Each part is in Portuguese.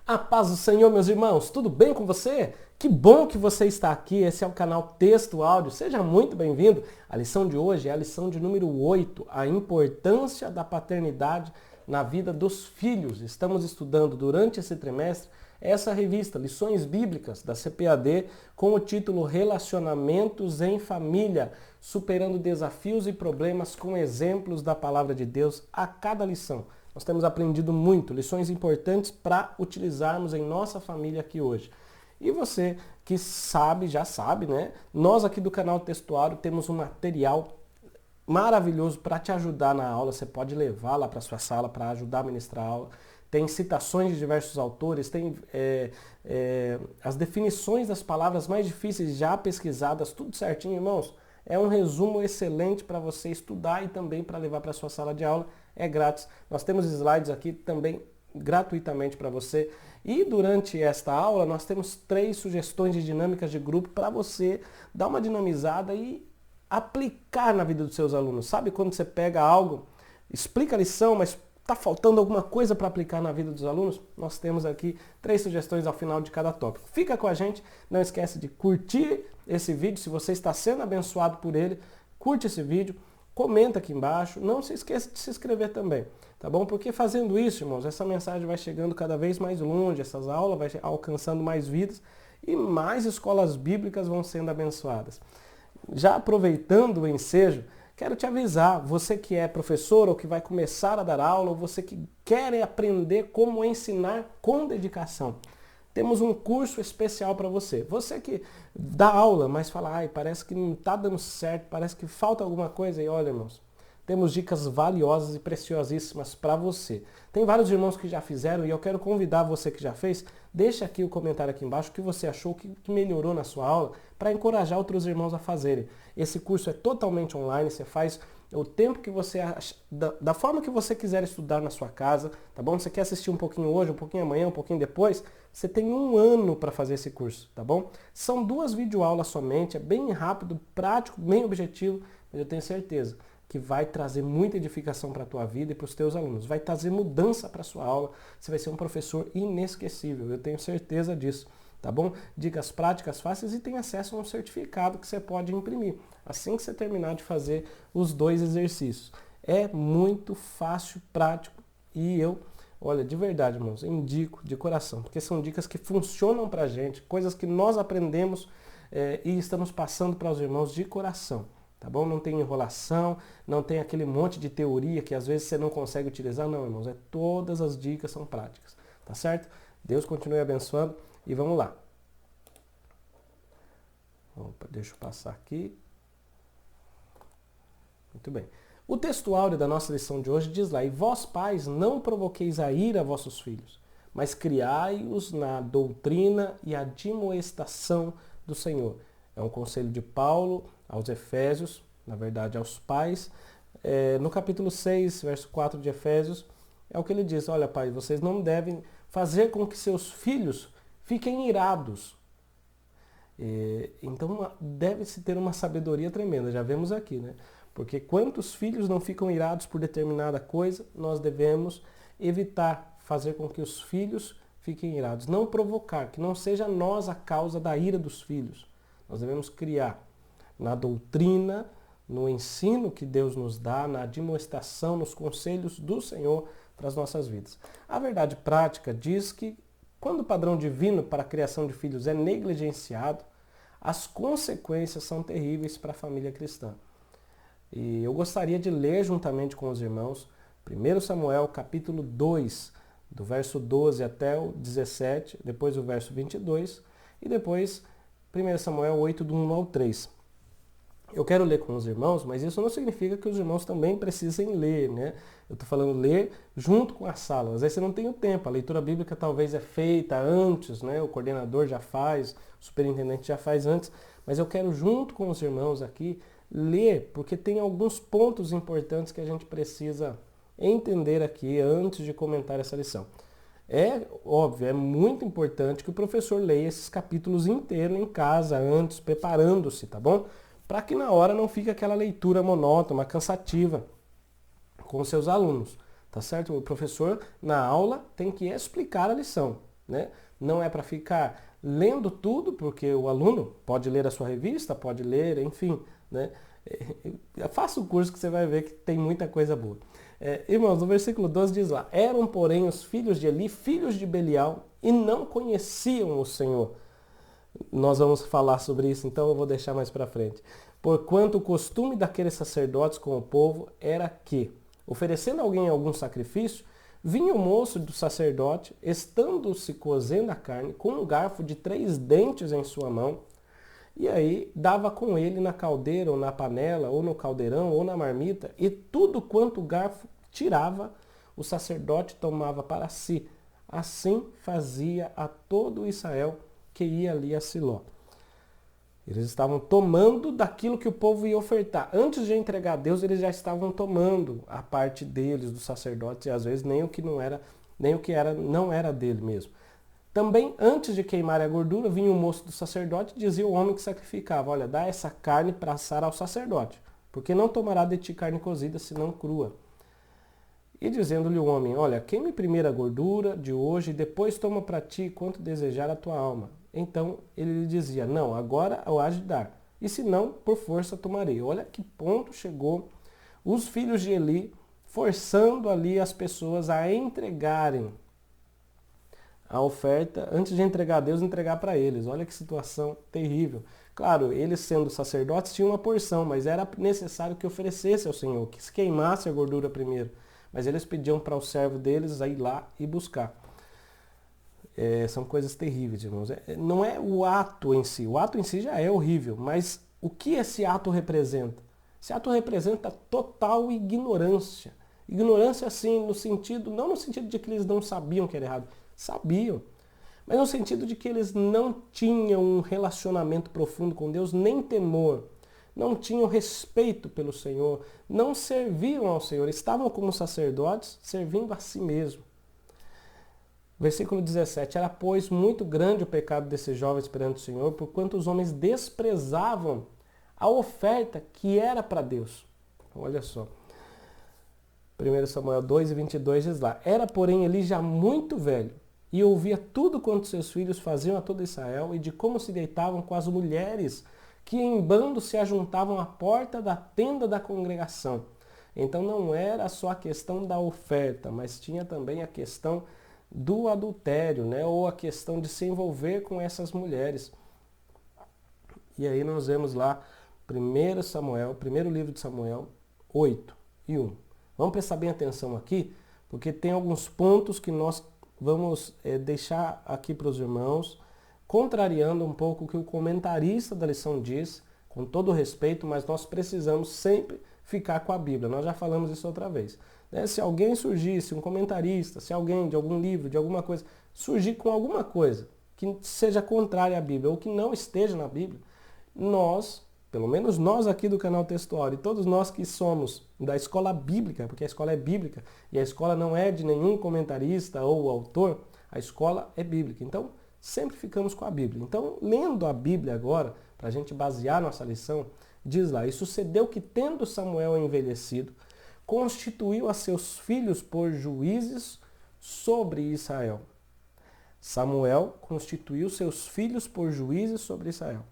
A paz do Senhor, meus irmãos, tudo bem com você? Que bom que você está aqui, esse é o canal Texto Áudio, seja muito bem-vindo. A lição de hoje é a lição de número 8, a importância da paternidade na vida dos filhos. Estamos estudando durante esse trimestre essa revista, Lições Bíblicas da CPAD, com o título Relacionamentos em Família, superando desafios e problemas com exemplos da Palavra de Deus a cada lição. Nós temos aprendido muito, lições importantes para utilizarmos em nossa família aqui hoje. E você que sabe, já sabe, né? Nós aqui do canal Textuário temos um material maravilhoso para te ajudar na aula. Você pode levar lá para sua sala para ajudar a ministrar a aula. Tem citações de diversos autores, tem as definições das palavras mais difíceis já pesquisadas, tudo certinho, irmãos. É um resumo excelente para você estudar e também para levar para a sua sala de aula. É grátis. Nós temos slides aqui também gratuitamente para você. E durante esta aula nós temos 3 sugestões de dinâmicas de grupo para você dar uma dinamizada e aplicar na vida dos seus alunos. Sabe quando você pega algo, explica a lição, mas está faltando alguma coisa para aplicar na vida dos alunos? Nós temos aqui 3 sugestões ao final de cada tópico. Fica com a gente, não esquece de curtir esse vídeo, se você está sendo abençoado por ele, curte esse vídeo, comenta aqui embaixo, não se esqueça de se inscrever também, tá bom? Porque fazendo isso, irmãos, essa mensagem vai chegando cada vez mais longe, essas aulas vai alcançando mais vidas e mais escolas bíblicas vão sendo abençoadas. Já aproveitando o ensejo, quero te avisar, você que é professor ou que vai começar a dar aula, ou você que quer aprender como ensinar com dedicação, temos um curso especial para você. Você que dá aula, mas fala, ai, parece que não está dando certo, parece que falta alguma coisa. E olha, irmãos, temos dicas valiosas e preciosíssimas para você. Tem vários irmãos que já fizeram e eu quero convidar você que já fez, deixa aqui o comentário aqui embaixo o que você achou, que melhorou na sua aula, para encorajar outros irmãos a fazerem. Esse curso é totalmente online, você faz o tempo que você acha, da forma que você quiser estudar na sua casa, tá bom? Você quer assistir um pouquinho hoje, um pouquinho amanhã, um pouquinho depois, você tem 1 ano para fazer esse curso, tá bom? São 2 videoaulas somente, é bem rápido, prático, bem objetivo, mas eu tenho certeza que vai trazer muita edificação para a tua vida e para os teus alunos. Vai trazer mudança para a sua aula, você vai ser um professor inesquecível, eu tenho certeza disso. Tá bom? Dicas práticas fáceis e tem acesso a um certificado que você pode imprimir assim que você terminar de fazer os 2 exercícios. É muito fácil, prático e eu, olha, de verdade, irmãos, indico de coração, porque são dicas que funcionam pra gente, coisas que nós aprendemos e estamos passando para os irmãos de coração. Tá bom? Não tem enrolação, não tem aquele monte de teoria que às vezes você não consegue utilizar, não, irmãos. Todas as dicas são práticas, tá certo? Deus continue abençoando. E vamos lá. Opa, deixa eu passar aqui. Muito bem. O texto áureo da nossa lição de hoje diz lá: E vós, pais, não provoqueis a ira a vossos filhos, mas criai-os na doutrina e admoestação do Senhor. É um conselho de Paulo aos Efésios, na verdade aos pais. No capítulo 6, verso 4 de Efésios, é o que ele diz: Olha, pai, vocês não devem fazer com que seus filhos fiquem irados. Então deve-se ter uma sabedoria tremenda, já vemos aqui, né? Porque quantos filhos não ficam irados por determinada coisa, nós devemos evitar fazer com que os filhos fiquem irados. Não provocar, que não seja nós a causa da ira dos filhos. Nós devemos criar na doutrina, no ensino que Deus nos dá, na admoestação, nos conselhos do Senhor para as nossas vidas. A verdade prática diz que quando o padrão divino para a criação de filhos é negligenciado, as consequências são terríveis para a família cristã. E eu gostaria de ler juntamente com os irmãos 1 Samuel capítulo 2, do verso 12 até o 17, depois o verso 22 e depois 1 Samuel 8, do 1 ao 3. Eu quero ler com os irmãos, mas isso não significa que os irmãos também precisem ler, né? Eu estou falando ler junto com a sala. Às vezes você não tem o tempo, a leitura bíblica talvez é feita antes, né? O coordenador já faz, o superintendente já faz antes, mas eu quero junto com os irmãos aqui ler, porque tem alguns pontos importantes que a gente precisa entender aqui antes de comentar essa lição. É óbvio, é muito importante que o professor leia esses capítulos inteiros em casa antes, preparando-se, tá bom? Para que na hora não fique aquela leitura monótona, cansativa com seus alunos, tá certo? O professor, na aula, tem que explicar a lição. né? Não é para ficar lendo tudo, porque o aluno pode ler a sua revista, pode ler, enfim, né? Faça o curso que você vai ver que tem muita coisa boa. Irmãos, no versículo 12 diz lá: eram, porém, os filhos de Eli, filhos de Belial, e não conheciam o Senhor. Nós vamos falar sobre isso, então eu vou deixar mais para frente. Porquanto o costume daqueles sacerdotes com o povo era que, oferecendo a alguém algum sacrifício, vinha o moço do sacerdote, estando-se cozendo a carne, com um garfo de 3 dentes em sua mão, e aí dava com ele na caldeira, ou na panela, ou no caldeirão, ou na marmita, e tudo quanto o garfo tirava, o sacerdote tomava para si. Assim fazia a todo Israel que ia ali a Siló. Eles estavam tomando daquilo que o povo ia ofertar. Antes de entregar a Deus, eles já estavam tomando a parte deles, dos sacerdotes, e às vezes nem o que não era dele mesmo. Também, antes de queimar a gordura, vinha o moço do sacerdote e dizia ao homem que sacrificava: olha, dá essa carne para assar ao sacerdote, porque não tomará de ti carne cozida, senão crua. E dizendo-lhe o homem: olha, queime primeiro a gordura de hoje, e depois toma para ti quanto desejar a tua alma. Então ele lhe dizia: não, agora eu há de dar, e se não, por força tomarei. Olha que ponto chegou os filhos de Eli, forçando ali as pessoas a entregarem a oferta, antes de entregar a Deus, entregar para eles. Olha que situação terrível. Claro, eles sendo sacerdotes tinham uma porção, mas era necessário que oferecesse ao Senhor, que se queimasse a gordura primeiro. Mas eles pediam para o servo deles ir lá e buscar. São coisas terríveis, irmãos. Não é o ato em si. O ato em si já é horrível, mas o que esse ato representa? Esse ato representa total ignorância. Ignorância, assim, no sentido, não no sentido de que eles não sabiam que era errado. Sabiam. Mas no sentido de que eles não tinham um relacionamento profundo com Deus, nem temor. Não tinham respeito pelo Senhor, não serviam ao Senhor, estavam como sacerdotes servindo a si mesmo. Versículo 17: era, pois, muito grande o pecado desses jovens perante o Senhor, porquanto os homens desprezavam a oferta que era para Deus. Olha só. 1 Samuel 2:22 diz lá: era, porém, Eli já muito velho, e ouvia tudo quanto seus filhos faziam a todo Israel, e de como se deitavam com as mulheres que em bando se ajuntavam à porta da tenda da congregação. Então não era só a questão da oferta, mas tinha também a questão do adultério, né? Ou a questão de se envolver com essas mulheres. E aí nós vemos lá 1 Samuel, primeiro livro de Samuel, 8:1. Vamos prestar bem atenção aqui, porque tem alguns pontos que nós vamos deixar aqui para os irmãos, contrariando um pouco o que o comentarista da lição diz, com todo respeito, mas nós precisamos sempre ficar com a Bíblia. Nós já falamos isso outra vez. Se alguém surgisse, um comentarista, se alguém de algum livro, de alguma coisa, surgir com alguma coisa que seja contrária à Bíblia ou que não esteja na Bíblia, nós, pelo menos nós aqui do canal Textual e todos nós que somos da escola bíblica, porque a escola é bíblica e a escola não é de nenhum comentarista ou autor, a escola é bíblica. Então, sempre ficamos com a Bíblia. Então, lendo a Bíblia agora, para a gente basear nossa lição, diz lá: e sucedeu que, tendo Samuel envelhecido, constituiu a seus filhos por juízes sobre Israel. Samuel constituiu seus filhos por juízes sobre Israel.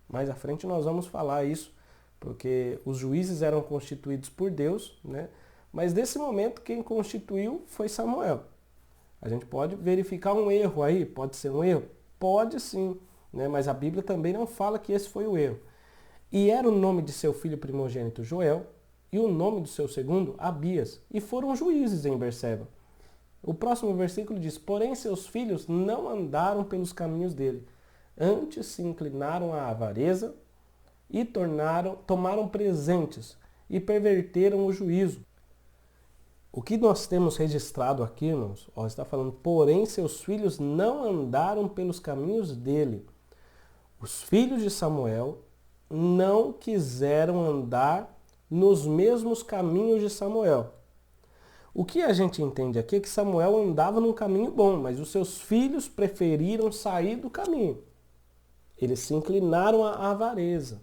Mais à frente nós vamos falar isso, porque os juízes eram constituídos por Deus, né? Mas nesse momento quem constituiu foi Samuel. A gente pode verificar um erro aí, pode ser um erro? Pode sim, né? Mas a Bíblia também não fala que esse foi o erro. E era o nome de seu filho primogênito Joel, e o nome do seu segundo Abias, e foram juízes em Berseba. O próximo versículo diz: porém seus filhos não andaram pelos caminhos dele, antes se inclinaram à avareza e tomaram presentes e perverteram o juízo. O que nós temos registrado aqui, irmãos, está falando: porém seus filhos não andaram pelos caminhos dele. Os filhos de Samuel não quiseram andar nos mesmos caminhos de Samuel. O que a gente entende aqui é que Samuel andava num caminho bom, mas os seus filhos preferiram sair do caminho. Eles se inclinaram à avareza,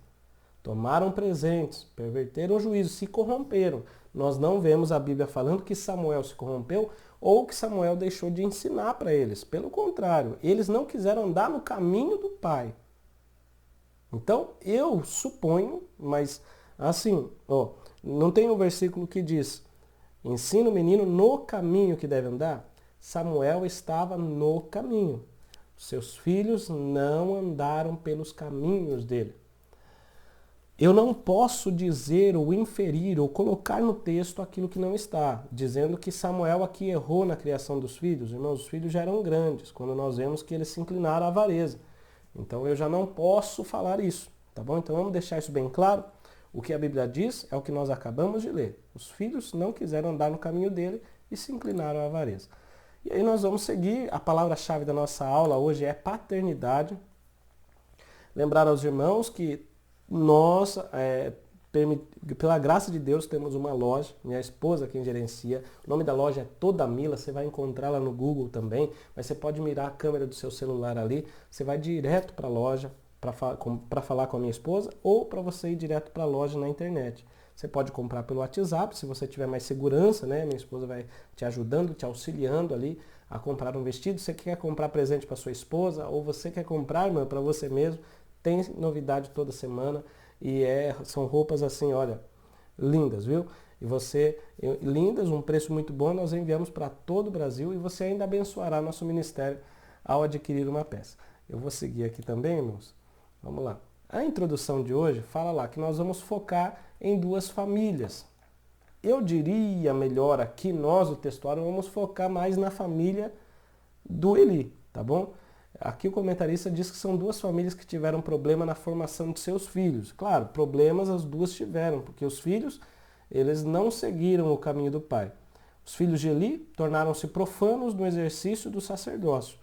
tomaram presentes, perverteram o juízo, se corromperam. Nós não vemos a Bíblia falando que Samuel se corrompeu ou que Samuel deixou de ensinar para eles. Pelo contrário, eles não quiseram andar no caminho do pai. Então, eu suponho, mas assim, ó, não tem um versículo que diz, ensina o menino no caminho que deve andar? Samuel estava no caminho. Seus filhos não andaram pelos caminhos dele. Eu não posso dizer ou inferir ou colocar no texto aquilo que não está, dizendo que Samuel aqui errou na criação dos filhos. Irmãos, os filhos já eram grandes, quando nós vemos que eles se inclinaram à avareza. Então eu já não posso falar isso, tá bom? Então vamos deixar isso bem claro. O que a Bíblia diz é o que nós acabamos de ler. Os filhos não quiseram andar no caminho dele e se inclinaram à avareza. E aí nós vamos seguir, a palavra-chave da nossa aula hoje é paternidade. Lembrar aos irmãos que nós, pela graça de Deus, temos uma loja, minha esposa quem gerencia, o nome da loja é Toda Mila, você vai encontrar lá no Google também, mas você pode mirar a câmera do seu celular ali, você vai direto para a loja para falar com a minha esposa ou para você ir direto para a loja na internet. Você pode comprar pelo WhatsApp, se você tiver mais segurança, né? Minha esposa vai te ajudando, te auxiliando ali a comprar um vestido. Você quer comprar presente para sua esposa ou você quer comprar, irmã, para você mesmo, tem novidade toda semana e são roupas assim, olha, lindas, viu? Lindas, um preço muito bom, nós enviamos para todo o Brasil e você ainda abençoará nosso ministério ao adquirir uma peça. Eu vou seguir aqui também, irmãos. Vamos lá. A introdução de hoje fala lá que nós vamos focar em duas famílias. Eu diria melhor aqui, nós, o textuário, vamos focar mais na família do Eli, tá bom? Aqui o comentarista diz que são duas famílias que tiveram problema na formação de seus filhos. Claro, problemas as duas tiveram, porque os filhos, eles não seguiram o caminho do pai. Os filhos de Eli tornaram-se profanos no exercício do sacerdócio.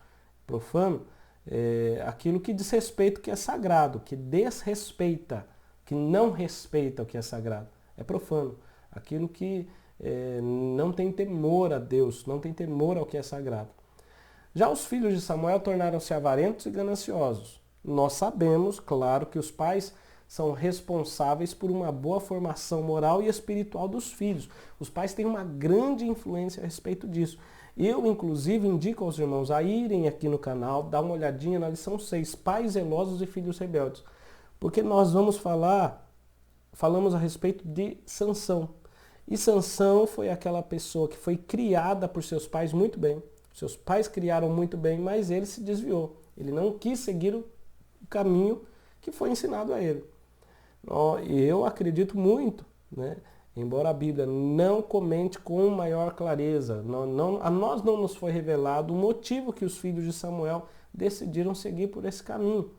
Profano é aquilo que diz respeito que é sagrado, que desrespeita, que não respeita o que é sagrado. É profano. Aquilo que não tem temor a Deus, não tem temor ao que é sagrado. Já os filhos de Samuel tornaram-se avarentos e gananciosos. Nós sabemos, claro, que os pais são responsáveis por uma boa formação moral e espiritual dos filhos. Os pais têm uma grande influência a respeito disso. Eu, inclusive, indico aos irmãos a irem aqui no canal, dar uma olhadinha na lição 6, Pais zelosos e filhos rebeldes. Porque nós falamos a respeito de Sansão. E Sansão foi aquela pessoa que foi criada por seus pais muito bem. Seus pais criaram muito bem, mas ele se desviou. Ele não quis seguir o caminho que foi ensinado a ele. Eu acredito muito, né? Embora a Bíblia não comente com maior clareza, a nós não nos foi revelado o motivo que os filhos de Samuel decidiram seguir por esse caminho.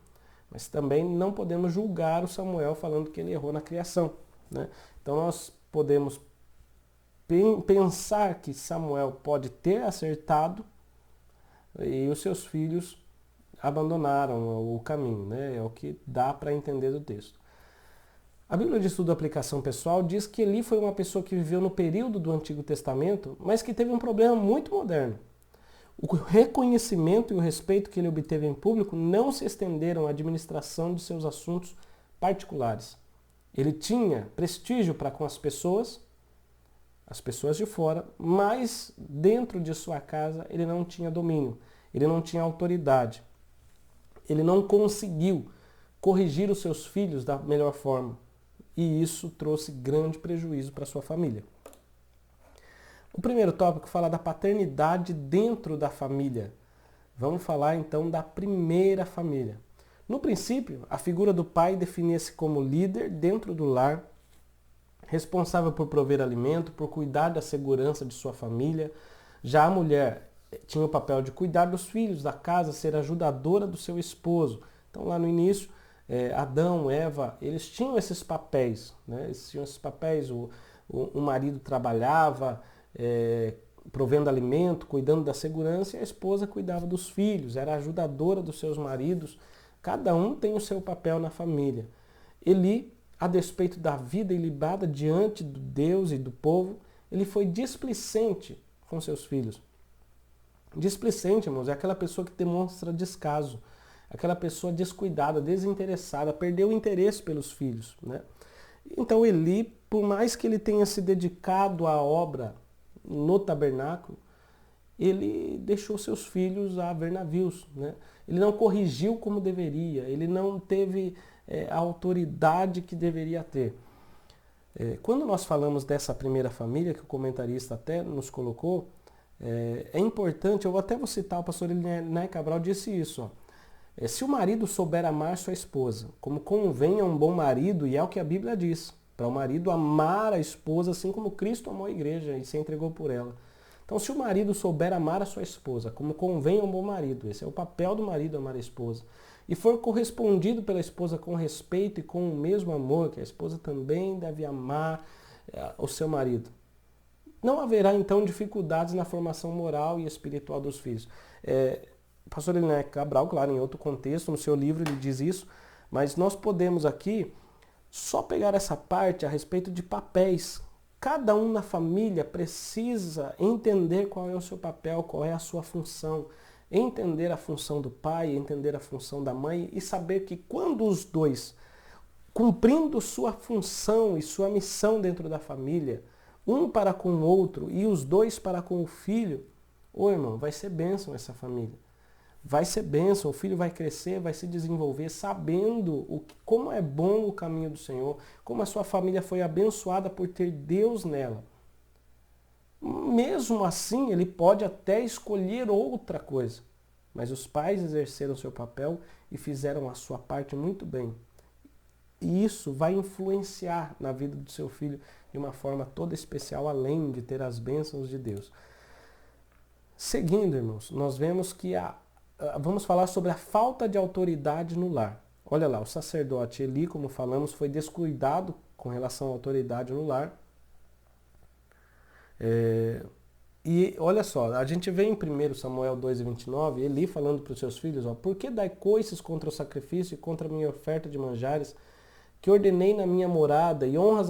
Mas também não podemos julgar o Samuel falando que ele errou na criação, né? Então nós podemos pensar que Samuel pode ter acertado e os seus filhos abandonaram o caminho, né? É o que dá para entender do texto. A Bíblia de Estudo e Aplicação Pessoal diz que Eli foi uma pessoa que viveu no período do Antigo Testamento, mas que teve um problema muito moderno. O reconhecimento e o respeito que ele obteve em público não se estenderam à administração de seus assuntos particulares. Ele tinha prestígio para com as pessoas de fora, mas dentro de sua casa ele não tinha domínio, ele não tinha autoridade. Ele não conseguiu corrigir os seus filhos da melhor forma. E isso trouxe grande prejuízo para sua família. O primeiro tópico fala da paternidade dentro da família. Vamos falar então da primeira família. No princípio, a figura do pai definia-se como líder dentro do lar, responsável por prover alimento, por cuidar da segurança de sua família. Já a mulher tinha o papel de cuidar dos filhos, da casa, ser ajudadora do seu esposo. Então lá no início, Adão, Eva, eles tinham esses papéis, né? Eles tinham esses papéis, o marido trabalhava, provendo alimento, cuidando da segurança, e a esposa cuidava dos filhos, era ajudadora dos seus maridos. Cada um tem o seu papel na família. Eli, a despeito da vida ilibada diante de Deus e do povo, ele foi displicente com seus filhos. Displicente, irmãos, é aquela pessoa que demonstra descaso, aquela pessoa descuidada, desinteressada, perdeu o interesse pelos filhos, né? Então Eli, por mais que ele tenha se dedicado à obra no tabernáculo, ele deixou seus filhos a ver navios, né? Ele não corrigiu como deveria, ele não teve a autoridade que deveria ter. Quando nós falamos dessa primeira família, que o comentarista até nos colocou, é importante, eu até vou citar, o pastor Elinay Cabral disse isso, ó. Se o marido souber amar sua esposa, como convém a um bom marido, e é o que a Bíblia diz, para o marido amar a esposa assim como Cristo amou a igreja e se entregou por ela. Então, se o marido souber amar a sua esposa, como convém a um bom marido, esse é o papel do marido, amar a esposa, e for correspondido pela esposa com respeito e com o mesmo amor, que a esposa também deve amar o seu marido, não haverá então dificuldades na formação moral e espiritual dos filhos. O pastor Elinay Cabral, claro, em outro contexto, no seu livro ele diz isso, mas nós podemos aqui só pegar essa parte a respeito de papéis. Cada um na família precisa entender qual é o seu papel, qual é a sua função, entender a função do pai, entender a função da mãe e saber que quando os dois, cumprindo sua função e sua missão dentro da família, um para com o outro e os dois para com o filho, ô irmão, vai ser bênção essa família. Vai ser bênção, o filho vai crescer, vai se desenvolver sabendo como é bom o caminho do Senhor, como a sua família foi abençoada por ter Deus nela. Mesmo assim, ele pode até escolher outra coisa, mas os pais exerceram seu papel e fizeram a sua parte muito bem. E isso vai influenciar na vida do seu filho de uma forma toda especial, além de ter as bênçãos de Deus. Seguindo, irmãos, nós vemos que vamos falar sobre a falta de autoridade no lar. Olha lá, o sacerdote Eli, como falamos, foi descuidado com relação à autoridade no lar. E olha só, a gente vê em 1 Samuel 2,29, Eli falando para os seus filhos, por que dai coices contra o sacrifício e contra a minha oferta de manjares, que ordenei na minha morada e honras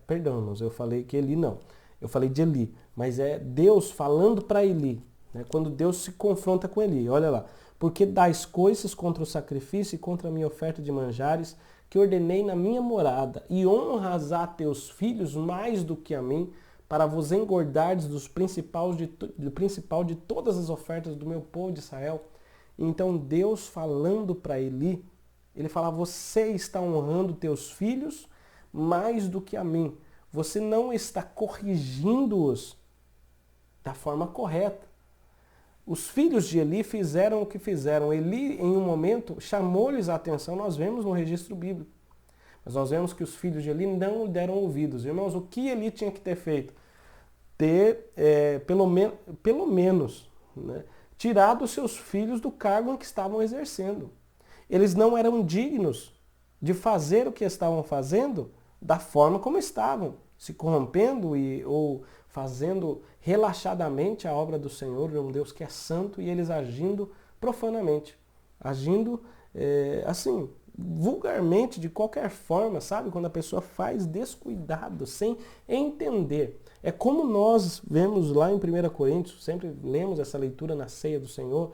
perdão, irmãos, eu falei que Eli não, eu falei de Eli, mas é Deus falando para Eli, quando Deus se confronta com Eli, olha lá. Porque dais coices contra o sacrifício e contra a minha oferta de manjares, que ordenei na minha morada, e honras a teus filhos mais do que a mim, para vos engordardes do principal de todas as ofertas do meu povo de Israel. Então Deus falando para Eli, ele fala, você está honrando teus filhos mais do que a mim. Você não está corrigindo-os da forma correta. Os filhos de Eli fizeram o que fizeram. Eli, em um momento, chamou-lhes a atenção, nós vemos no registro bíblico. Mas nós vemos que os filhos de Eli não deram ouvidos. Irmãos, o que Eli tinha que ter feito? Pelo menos, tirado os seus filhos do cargo em que estavam exercendo. Eles não eram dignos de fazer o que estavam fazendo da forma como estavam, se corrompendo ou fazendo relaxadamente a obra do Senhor, de um Deus que é santo, e eles agindo profanamente, agindo assim, vulgarmente, de qualquer forma, sabe? Quando a pessoa faz descuidado, sem entender. É como nós vemos lá em 1 Coríntios, sempre lemos essa leitura na ceia do Senhor,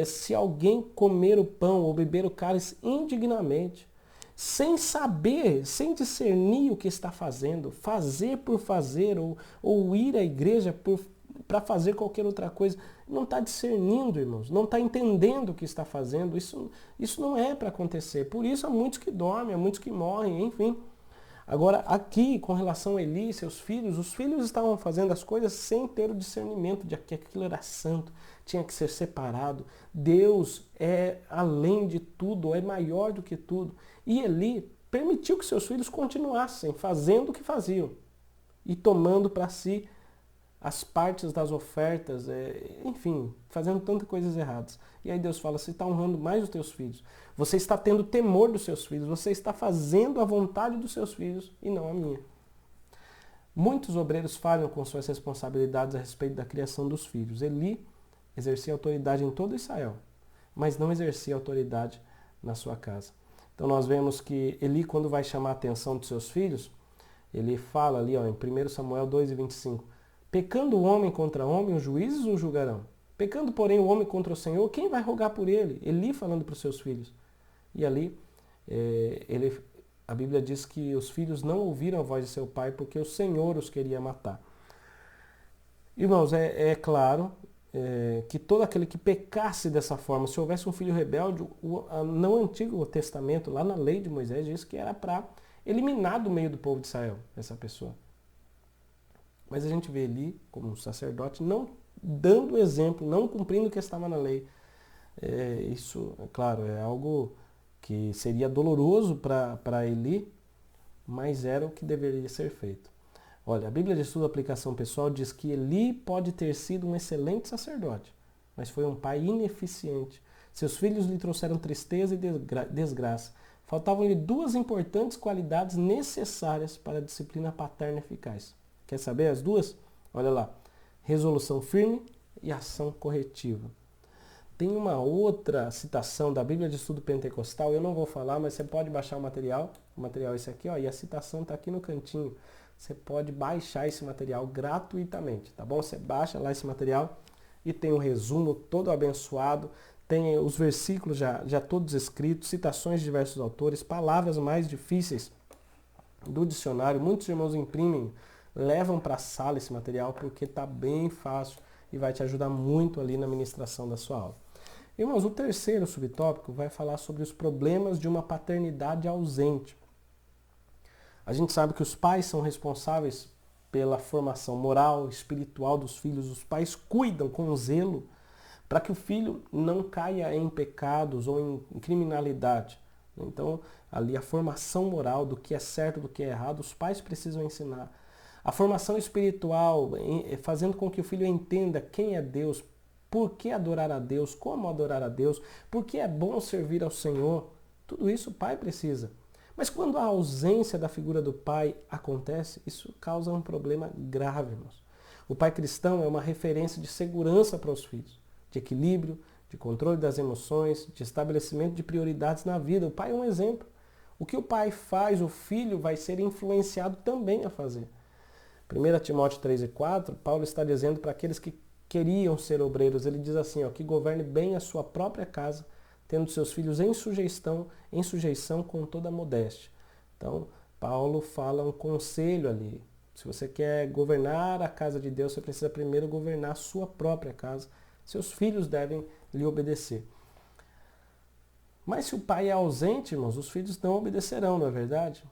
se alguém comer o pão ou beber o cálice indignamente, sem saber, sem discernir o que está fazendo, fazer por fazer, ou ir à igreja para fazer qualquer outra coisa, não está discernindo, irmãos, não está entendendo o que está fazendo, isso não é para acontecer. Por isso há muitos que dormem, há muitos que morrem, enfim. Agora, aqui, com relação a Eli e seus filhos, os filhos estavam fazendo as coisas sem ter o discernimento de que aquilo era santo, tinha que ser separado. Deus é além de tudo, é maior do que tudo. E Eli permitiu que seus filhos continuassem fazendo o que faziam e tomando para si as partes das ofertas, enfim, fazendo tantas coisas erradas. E aí Deus fala, você está honrando mais os teus filhos. Você está tendo temor dos seus filhos. Você está fazendo a vontade dos seus filhos e não a minha. Muitos obreiros falham com suas responsabilidades a respeito da criação dos filhos. Eli exercia autoridade em todo Israel, mas não exercia autoridade na sua casa. Então nós vemos que Eli, quando vai chamar a atenção dos seus filhos, ele fala ali em 1 Samuel 2,25, pecando o homem contra homem, os juízes o julgarão. Pecando, porém, o homem contra o Senhor, quem vai rogar por ele? Eli falando para os seus filhos. E ali, a Bíblia diz que os filhos não ouviram a voz de seu pai porque o Senhor os queria matar. Irmãos, é claro, que todo aquele que pecasse dessa forma, se houvesse um filho rebelde, no Antigo Testamento, lá na lei de Moisés, diz que era para eliminar do meio do povo de Israel essa pessoa. Mas a gente vê ali, como um sacerdote, não dando exemplo, não cumprindo o que estava na lei. Isso, é claro, é algo que seria doloroso para Eli, mas era o que deveria ser feito. Olha, a Bíblia de Estudo Aplicação Pessoal diz que Eli pode ter sido um excelente sacerdote, mas foi um pai ineficiente. Seus filhos lhe trouxeram tristeza e desgraça. Faltavam-lhe duas importantes qualidades necessárias para a disciplina paterna eficaz. Quer saber as duas? Olha lá, resolução firme e ação corretiva. Tem uma outra citação da Bíblia de Estudo Pentecostal, eu não vou falar, mas você pode baixar o material é esse aqui, ó, e a citação está aqui no cantinho. Você pode baixar esse material gratuitamente, tá bom? Você baixa lá esse material e tem um resumo todo abençoado, tem os versículos já todos escritos, citações de diversos autores, palavras mais difíceis do dicionário. Muitos irmãos imprimem, levam para a sala esse material porque está bem fácil e vai te ajudar muito ali na ministração da sua aula. Irmãos, o terceiro subtópico vai falar sobre os problemas de uma paternidade ausente. A gente sabe que os pais são responsáveis pela formação moral, espiritual dos filhos. Os pais cuidam com zelo para que o filho não caia em pecados ou em criminalidade. Então, ali a formação moral do que é certo, do que é errado, os pais precisam ensinar. A formação espiritual, fazendo com que o filho entenda quem é Deus, por que adorar a Deus, como adorar a Deus, por que é bom servir ao Senhor. Tudo isso o pai precisa. Mas quando a ausência da figura do pai acontece, isso causa um problema grave, irmãos. O pai cristão é uma referência de segurança para os filhos, de equilíbrio, de controle das emoções, de estabelecimento de prioridades na vida. O pai é um exemplo. O que o pai faz, o filho vai ser influenciado também a fazer. 1 Timóteo 3 e 4, Paulo está dizendo para aqueles que queriam ser obreiros, ele diz assim, ó, que governe bem a sua própria casa, tendo seus filhos em sujeição com toda a modéstia. Então, Paulo fala um conselho ali. Se você quer governar a casa de Deus, você precisa primeiro governar a sua própria casa. Seus filhos devem lhe obedecer. Mas se o pai é ausente, irmãos, os filhos não obedecerão, não é verdade?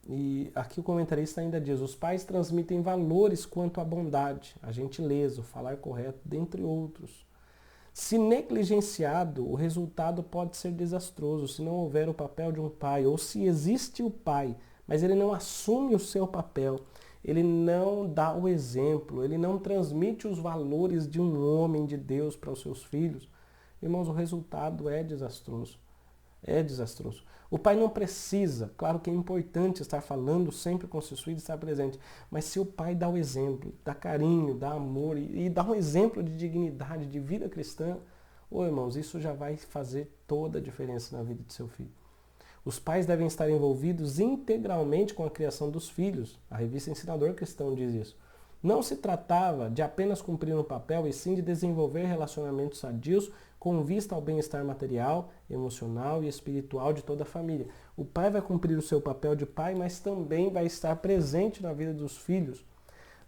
E aqui o comentarista ainda diz, os pais transmitem valores quanto à bondade, a gentileza, o falar correto, dentre outros. Se negligenciado, o resultado pode ser desastroso se não houver o papel de um pai, ou se existe o pai, mas ele não assume o seu papel, ele não dá o exemplo, ele não transmite os valores de um homem de Deus para os seus filhos. Irmãos, o resultado é desastroso. É desastroso. O pai não precisa, claro que é importante estar falando sempre com seus filhos, estar presente, mas se o pai dá o exemplo, dá carinho, dá amor e dá um exemplo de dignidade, de vida cristã, irmãos, isso já vai fazer toda a diferença na vida de seu filho. Os pais devem estar envolvidos integralmente com a criação dos filhos. A revista Ensinador Cristão diz isso. Não se tratava de apenas cumprir um papel, e sim de desenvolver relacionamentos sadios com vista ao bem-estar material, emocional e espiritual de toda a família. O pai vai cumprir o seu papel de pai, mas também vai estar presente na vida dos filhos,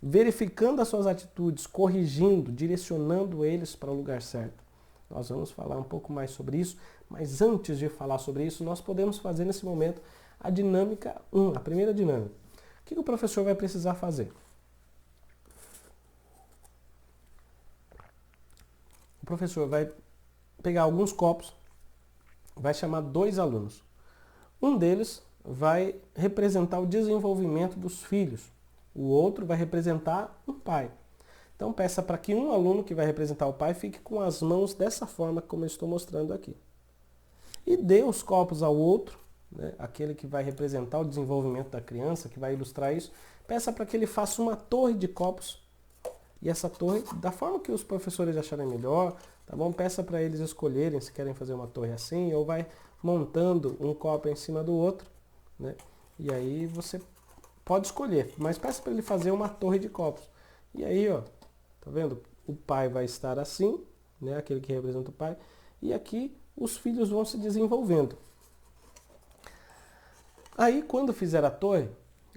verificando as suas atitudes, corrigindo, direcionando eles para o lugar certo. Nós vamos falar um pouco mais sobre isso, mas antes de falar sobre isso, nós podemos fazer nesse momento a dinâmica 1, a primeira dinâmica. O que o professor vai precisar fazer? O professor vai pegar alguns copos, vai chamar 2 alunos. Um deles vai representar o desenvolvimento dos filhos. O outro vai representar um pai. Então peça para que um aluno que vai representar o pai fique com as mãos dessa forma como eu estou mostrando aqui. E dê os copos ao outro, né, aquele que vai representar o desenvolvimento da criança, que vai ilustrar isso. Peça para que ele faça uma torre de copos. E essa torre, da forma que os professores acharem melhor, tá bom? Peça para eles escolherem se querem fazer uma torre assim, ou vai montando um copo em cima do outro, né? E aí você pode escolher, mas peça para ele fazer uma torre de copos. E aí, ó, tá vendo? O pai vai estar assim, né? Aquele que representa o pai, e aqui os filhos vão se desenvolvendo. Aí, quando fizer a torre,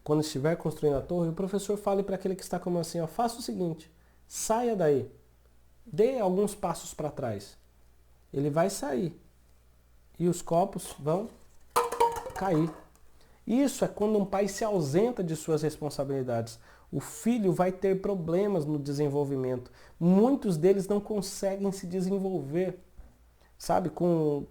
quando estiver construindo a torre, o professor fale para aquele que está como assim, ó, faça o seguinte, saia daí. Dê alguns passos para trás. Ele vai sair. E os copos vão cair. Isso é quando um pai se ausenta de suas responsabilidades. O filho vai ter problemas no desenvolvimento. Muitos deles não conseguem se desenvolver, sabe, com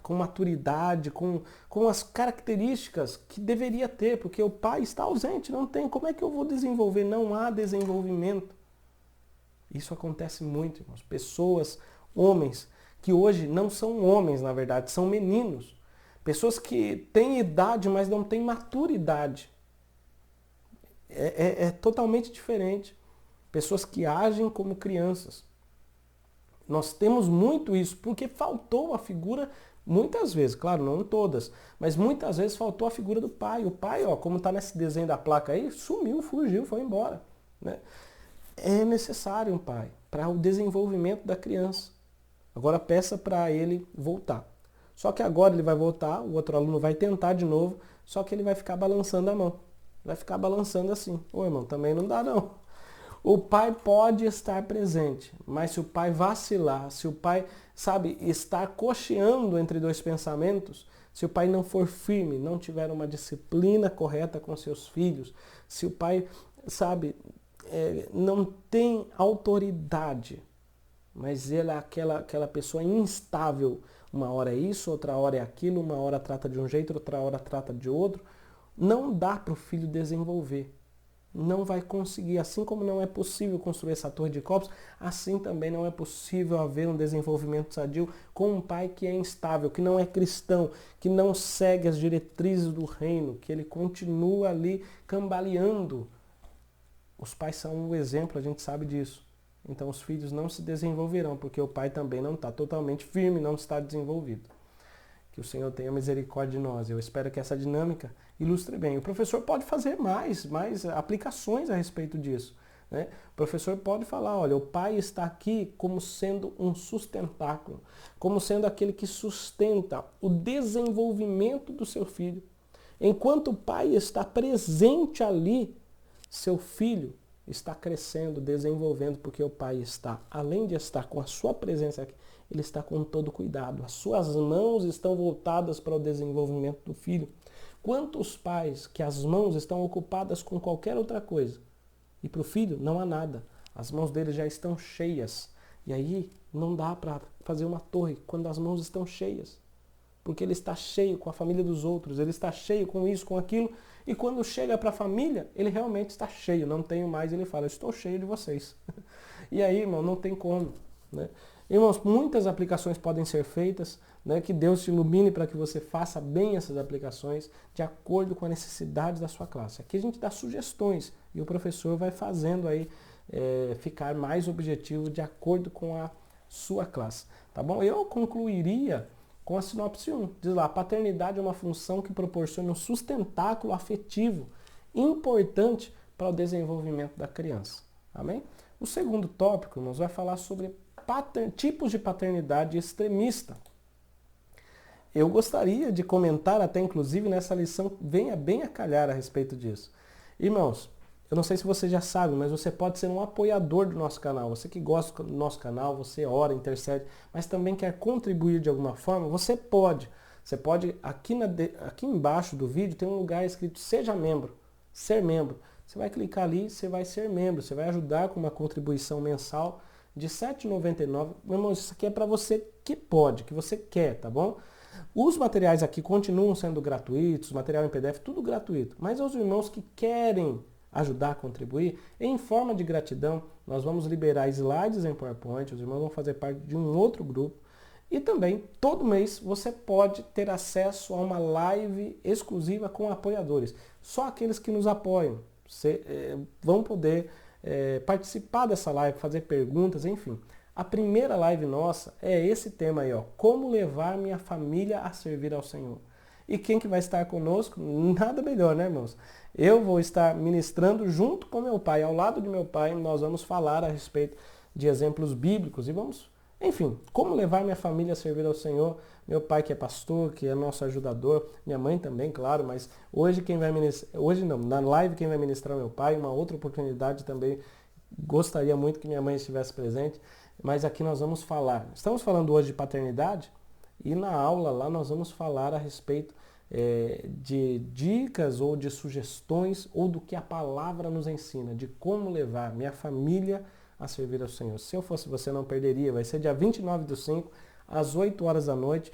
maturidade, com as características que deveria ter, porque o pai está ausente, não tem. Como é que eu vou desenvolver? Não há desenvolvimento. Isso acontece muito, irmãos. Pessoas, homens, que hoje não são homens, na verdade, são meninos. Pessoas que têm idade, mas não têm maturidade. É totalmente diferente. Pessoas que agem como crianças. Nós temos muito isso, porque faltou a figura, muitas vezes, claro, não todas, mas muitas vezes faltou a figura do pai. O pai, ó, como está nesse desenho da placa aí, sumiu, fugiu, foi embora. Né? É necessário um pai para o desenvolvimento da criança. Agora peça para ele voltar. Só que agora ele vai voltar, o outro aluno vai tentar de novo, só que ele vai ficar balançando a mão. Vai ficar balançando assim. Ô irmão, também não dá não. O pai pode estar presente, mas se o pai vacilar, se o pai, sabe, estar cocheando entre dois pensamentos, se o pai não for firme, não tiver uma disciplina correta com seus filhos, se o pai, sabe, não tem autoridade, mas ele é aquela pessoa instável, uma hora é isso, outra hora é aquilo, uma hora trata de um jeito, outra hora trata de outro, não dá para o filho desenvolver. Não vai conseguir. Assim como não é possível construir essa torre de copos, assim também não é possível haver um desenvolvimento sadio com um pai que é instável, que não é cristão, que não segue as diretrizes do reino, que ele continua ali cambaleando. Os pais são um exemplo, a gente sabe disso. Então os filhos não se desenvolverão, porque o pai também não está totalmente firme, não está desenvolvido. Que o Senhor tenha misericórdia de nós. Eu espero que essa dinâmica ilustre bem. O professor pode fazer mais aplicações a respeito disso. Né? O professor pode falar, olha, o pai está aqui como sendo um sustentáculo, como sendo aquele que sustenta o desenvolvimento do seu filho. Enquanto o pai está presente ali, seu filho está crescendo, desenvolvendo, porque o pai está, além de estar com a sua presença aqui, ele está com todo cuidado. As suas mãos estão voltadas para o desenvolvimento do filho. Quantos pais que as mãos estão ocupadas com qualquer outra coisa? E para o filho não há nada. As mãos dele já estão cheias. E aí não dá para fazer uma torre quando as mãos estão cheias. Porque ele está cheio com a família dos outros, ele está cheio com isso, com aquilo. E quando chega para a família, ele realmente está cheio. Não tenho mais, ele fala, eu estou cheio de vocês. E aí, irmão, não tem como. Né? Irmãos, muitas aplicações podem ser feitas, né? Que Deus te ilumine para que você faça bem essas aplicações de acordo com a necessidade da sua classe. Aqui a gente dá sugestões e o professor vai fazendo aí ficar mais objetivo de acordo com a sua classe. Tá bom? Eu concluiria com a sinopse 1. Diz lá, a paternidade é uma função que proporciona um sustentáculo afetivo importante para o desenvolvimento da criança. Amém? O segundo tópico, irmãos, vai falar sobre tipos de paternidade extremista. Eu gostaria de comentar até, inclusive, nessa lição, venha bem a calhar a respeito disso. Irmãos, eu não sei se você já sabe, mas você pode ser um apoiador do nosso canal. Você que gosta do nosso canal, você ora, intercede, mas também quer contribuir de alguma forma, você pode. Você pode, aqui embaixo do vídeo, tem um lugar escrito Seja Membro, Ser Membro. Você vai clicar ali, você vai ser membro, você vai ajudar com uma contribuição mensal de R$ 7,99. Meu irmão, isso aqui é para você que pode, que você quer, tá bom? Os materiais aqui continuam sendo gratuitos, material em PDF, tudo gratuito. Mas aos irmãos que querem ajudar a contribuir, em forma de gratidão, nós vamos liberar slides em PowerPoint, os irmãos vão fazer parte de um outro grupo. E também, todo mês, você pode ter acesso a uma live exclusiva com apoiadores. Só aqueles que nos apoiam vão poder participar dessa live, fazer perguntas, enfim. A primeira live nossa é esse tema aí, ó, como levar minha família a servir ao Senhor. E quem que vai estar conosco? Nada melhor, né, irmãos? Eu vou estar ministrando junto com meu pai, ao lado de meu pai, nós vamos falar a respeito de exemplos bíblicos e vamos, enfim, como levar minha família a servir ao Senhor. Meu pai que é pastor, que é nosso ajudador, minha mãe também, claro, mas hoje quem vai ministrar, hoje não, na live quem vai ministrar é meu pai, uma outra oportunidade também, gostaria muito que minha mãe estivesse presente. mas aqui nós vamos falar. Estamos falando hoje de paternidade e na aula lá nós vamos falar a respeito de dicas ou de sugestões ou do que a palavra nos ensina, de como levar minha família a servir ao Senhor. Se eu fosse você, não perderia. Vai ser dia 29/5, às 8 horas da noite.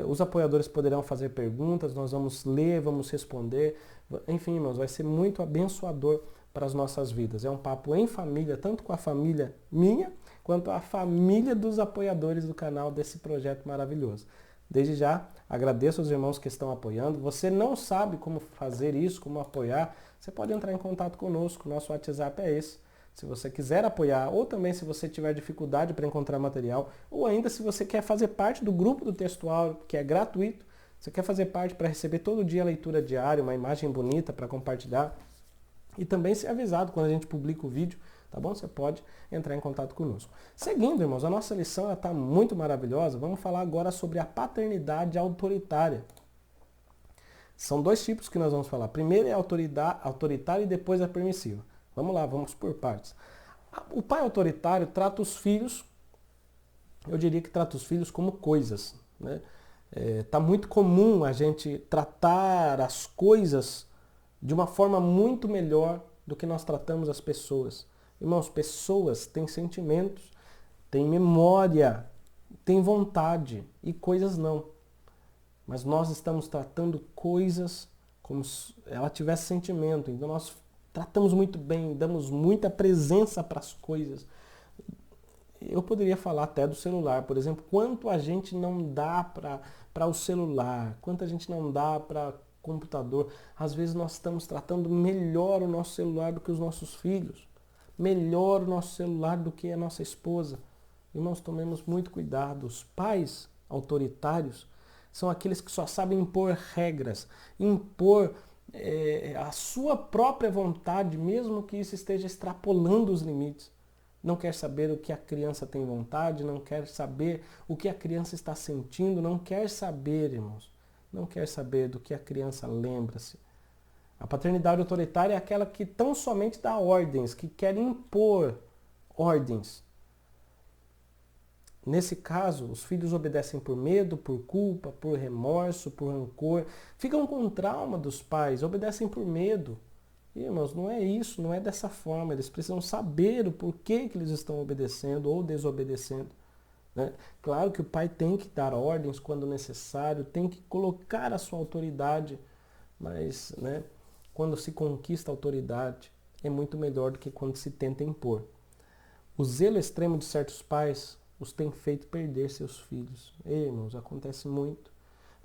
Os apoiadores poderão fazer perguntas, nós vamos ler, vamos responder. Enfim, irmãos, vai ser muito abençoador para as nossas vidas. É um papo em família, tanto com a família minha, quanto a família dos apoiadores do canal desse projeto maravilhoso. Desde já, agradeço aos irmãos que estão apoiando. Você não sabe como fazer isso, como apoiar, você pode entrar em contato conosco. Nosso WhatsApp é esse. Se você quiser apoiar, ou também se você tiver dificuldade para encontrar material, ou ainda se você quer fazer parte do grupo do Textual, que é gratuito, você quer fazer parte para receber todo dia a leitura diária, uma imagem bonita para compartilhar, e também ser avisado quando a gente publica o vídeo, tá bom? Você pode entrar em contato conosco. Seguindo, irmãos, a nossa lição está muito maravilhosa. Vamos falar agora sobre a paternidade autoritária. São dois tipos que nós vamos falar. Primeiro é a autoritária e depois a permissiva. Vamos lá, vamos por partes. O pai autoritário trata os filhos, eu diria que trata os filhos como coisas, né? Tá muito comum a gente tratar as coisas de uma forma muito melhor do que nós tratamos as pessoas. Irmãos, pessoas têm sentimentos, têm memória, têm vontade e coisas não. Mas nós estamos tratando coisas como se ela tivesse sentimento. Então nós tratamos muito bem, damos muita presença para as coisas. Eu poderia falar até do celular, por exemplo, quanto a gente não dá para o celular, quanto a gente não dá para computador. Às vezes nós estamos tratando melhor o nosso celular do que os nossos filhos, melhor o nosso celular do que a nossa esposa. Irmãos, tomemos muito cuidado. Os pais autoritários são aqueles que só sabem impor regras, impor a sua própria vontade, mesmo que isso esteja extrapolando os limites. Não quer saber o que a criança tem vontade, não quer saber o que a criança está sentindo, não quer saber, irmãos, não quer saber do que a criança lembra-se. A paternidade autoritária é aquela que tão somente dá ordens, que quer impor ordens. Nesse caso, os filhos obedecem por medo, por culpa, por remorso, por rancor. Ficam com trauma dos pais, obedecem por medo. E, irmãos, não é isso, não é dessa forma. Eles precisam saber o porquê que eles estão obedecendo ou desobedecendo, né? Claro que o pai tem que dar ordens quando necessário, tem que colocar a sua autoridade, mas, né, quando se conquista a autoridade é muito melhor do que quando se tenta impor. O zelo extremo de certos pais os tem feito perder seus filhos. Irmãos, acontece muito.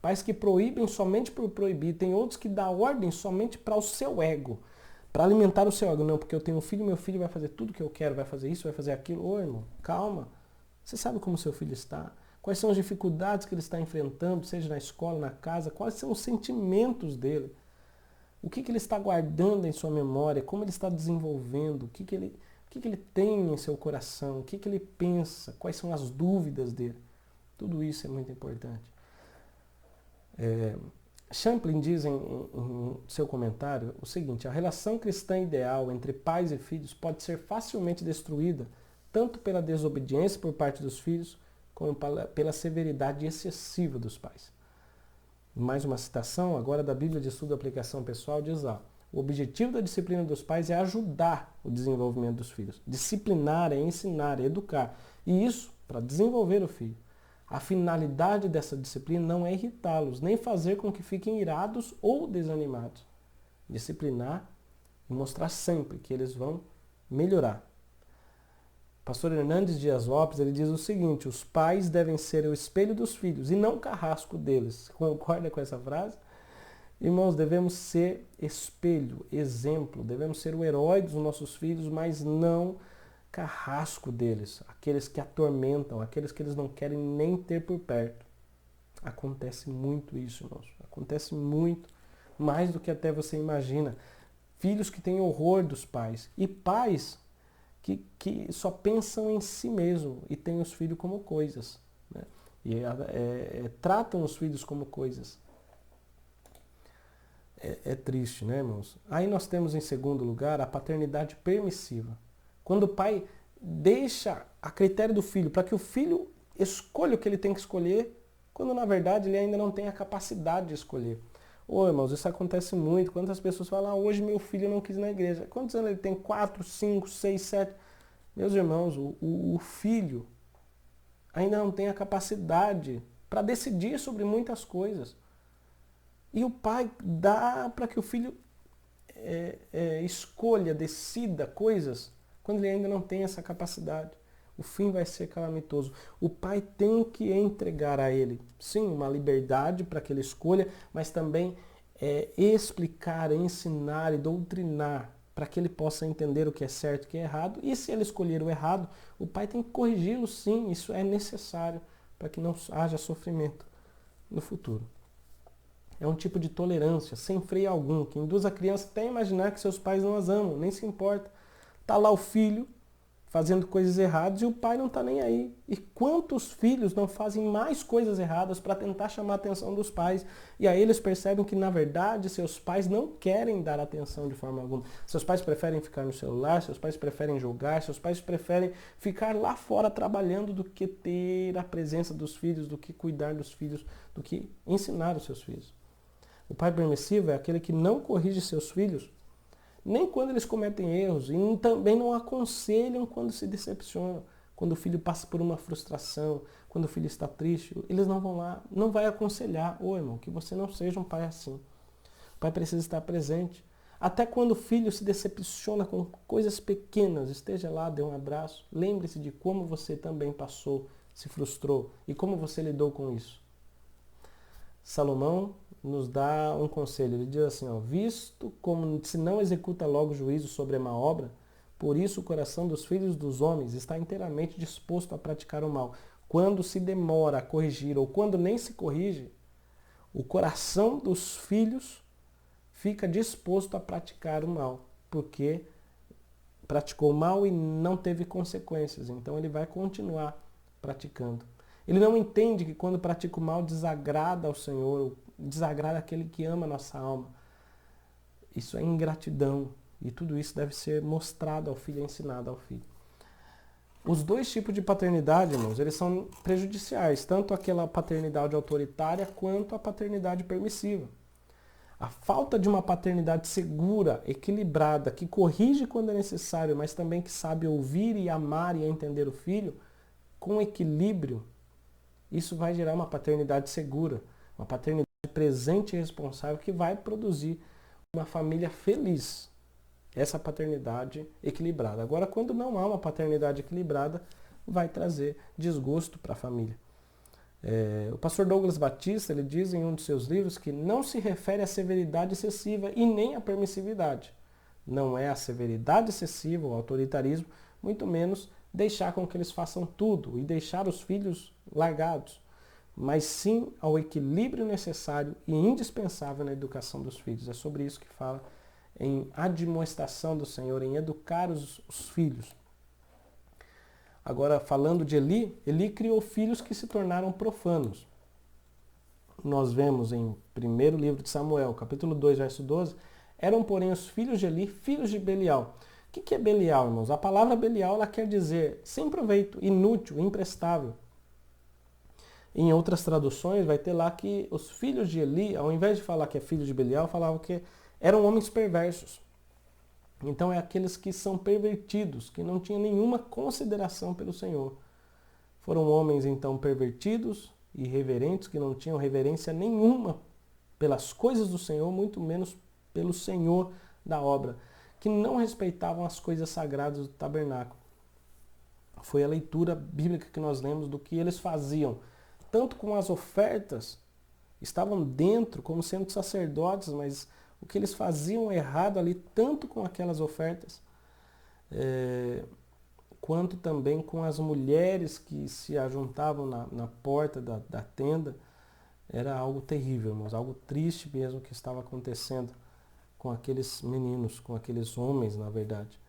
Pais que proíbem somente por proibir, tem outros que dão ordem somente para o seu ego, para alimentar o seu ego. Não, porque eu tenho um filho, meu filho vai fazer tudo que eu quero, vai fazer isso, vai fazer aquilo. Ô, irmão, calma. Você sabe como seu filho está? Quais são as dificuldades que ele está enfrentando, seja na escola, na casa? Quais são os sentimentos dele? O que ele está guardando em sua memória? Como ele está desenvolvendo? O que ele tem em seu coração? O que ele pensa? Quais são as dúvidas dele? Tudo isso é muito importante. Champlin diz em seu comentário o seguinte: a relação cristã ideal entre pais e filhos pode ser facilmente destruída tanto pela desobediência por parte dos filhos, como pela severidade excessiva dos pais. Mais uma citação agora da Bíblia de Estudo e Aplicação Pessoal diz lá: o objetivo da disciplina dos pais é ajudar o desenvolvimento dos filhos. Disciplinar é ensinar, é educar. E isso para desenvolver o filho. A finalidade dessa disciplina não é irritá-los, nem fazer com que fiquem irados ou desanimados. Disciplinar e mostrar sempre que eles vão melhorar. Pastor Hernandes Dias Lopes, ele diz o seguinte: os pais devem ser o espelho dos filhos e não o carrasco deles. Concorda com essa frase? Irmãos, devemos ser espelho, exemplo, devemos ser o herói dos nossos filhos, mas não carrasco deles, aqueles que atormentam, aqueles que eles não querem nem ter por perto. Acontece muito isso, irmãos. Acontece muito, mais do que até você imagina. Filhos que têm horror dos pais e pais que só pensam em si mesmo e têm os filhos como coisas, né? E tratam os filhos como coisas. É triste, né, irmãos? Aí nós temos em segundo lugar a paternidade permissiva. Quando o pai deixa a critério do filho, para que o filho escolha o que ele tem que escolher, quando na verdade ele ainda não tem a capacidade de escolher. Ô irmãos, isso acontece muito. Quantas pessoas falam, hoje meu filho não quis ir na igreja. Quantos anos ele tem? 4, 5, 6, 7? Meus irmãos, o filho ainda não tem a capacidade para decidir sobre muitas coisas. E o pai dá para que o filho escolha, decida coisas, quando ele ainda não tem essa capacidade. O fim vai ser calamitoso. O pai tem que entregar a ele, sim, uma liberdade para que ele escolha, mas também explicar, ensinar e doutrinar para que ele possa entender o que é certo e o que é errado. E se ele escolher o errado, o pai tem que corrigi-lo, sim, isso é necessário para que não haja sofrimento no futuro. É um tipo de tolerância, sem freio algum, que induz a criança até a imaginar que seus pais não as amam, nem se importa. Está lá o filho fazendo coisas erradas e o pai não está nem aí. E quantos filhos não fazem mais coisas erradas para tentar chamar a atenção dos pais? E aí eles percebem que, na verdade, seus pais não querem dar atenção de forma alguma. Seus pais preferem ficar no celular, seus pais preferem jogar, seus pais preferem ficar lá fora trabalhando do que ter a presença dos filhos, do que cuidar dos filhos, do que ensinar os seus filhos. O pai permissivo é aquele que não corrige seus filhos, nem quando eles cometem erros, e também não aconselham quando se decepcionam, quando o filho passa por uma frustração, quando o filho está triste, eles não vão lá, não vai aconselhar, ô irmão, que você não seja um pai assim. O pai precisa estar presente. Até quando o filho se decepciona com coisas pequenas, esteja lá, dê um abraço, lembre-se de como você também passou, se frustrou, e como você lidou com isso. Salomão nos dá um conselho, ele diz assim, ó, visto como se não executa logo juízo sobre a má obra, por isso o coração dos filhos dos homens está inteiramente disposto a praticar o mal. Quando se demora a corrigir ou quando nem se corrige, o coração dos filhos fica disposto a praticar o mal, porque praticou o mal e não teve consequências, então ele vai continuar praticando. Ele não entende que quando pratica o mal desagrada ao Senhor, desagrada aquele que ama a nossa alma. Isso é ingratidão e tudo isso deve ser mostrado ao filho, ensinado ao filho. Os dois tipos de paternidade, irmãos, eles são prejudiciais, tanto aquela paternidade autoritária quanto a paternidade permissiva. A falta de uma paternidade segura, equilibrada, que corrige quando é necessário, mas também que sabe ouvir e amar e entender o filho, com equilíbrio, isso vai gerar uma paternidade segura, uma paternidade presente e responsável que vai produzir uma família feliz. Essa paternidade equilibrada. Agora, quando não há uma paternidade equilibrada, vai trazer desgosto para a família. O pastor Douglas Batista, ele diz em um de seus livros que não se refere à severidade excessiva e nem à permissividade. Não é a severidade excessiva, o autoritarismo, muito menos deixar com que eles façam tudo e deixar os filhos largados, mas sim ao equilíbrio necessário e indispensável na educação dos filhos. É sobre isso que fala em admoestação do Senhor, em educar os filhos. Agora, falando de Eli, Eli criou filhos que se tornaram profanos. Nós vemos em 1º livro de Samuel, capítulo 2, verso 12, eram, porém, os filhos de Eli, filhos de Belial. O que é Belial, irmãos? A palavra Belial ela quer dizer sem proveito, inútil, imprestável. Em outras traduções vai ter lá que os filhos de Eli, ao invés de falar que é filho de Belial, falavam que eram homens perversos. Então é aqueles que são pervertidos, que não tinham nenhuma consideração pelo Senhor. Foram homens então pervertidos, irreverentes, que não tinham reverência nenhuma pelas coisas do Senhor, muito menos pelo Senhor da obra, que não respeitavam as coisas sagradas do tabernáculo. Foi a leitura bíblica que nós lemos do que eles faziam, tanto com as ofertas, estavam dentro como sendo sacerdotes, mas o que eles faziam errado ali, tanto com aquelas ofertas, quanto também com as mulheres que se ajuntavam na porta da tenda, era algo terrível, irmãos, algo triste mesmo que estava acontecendo com aqueles meninos, com aqueles homens, na verdade.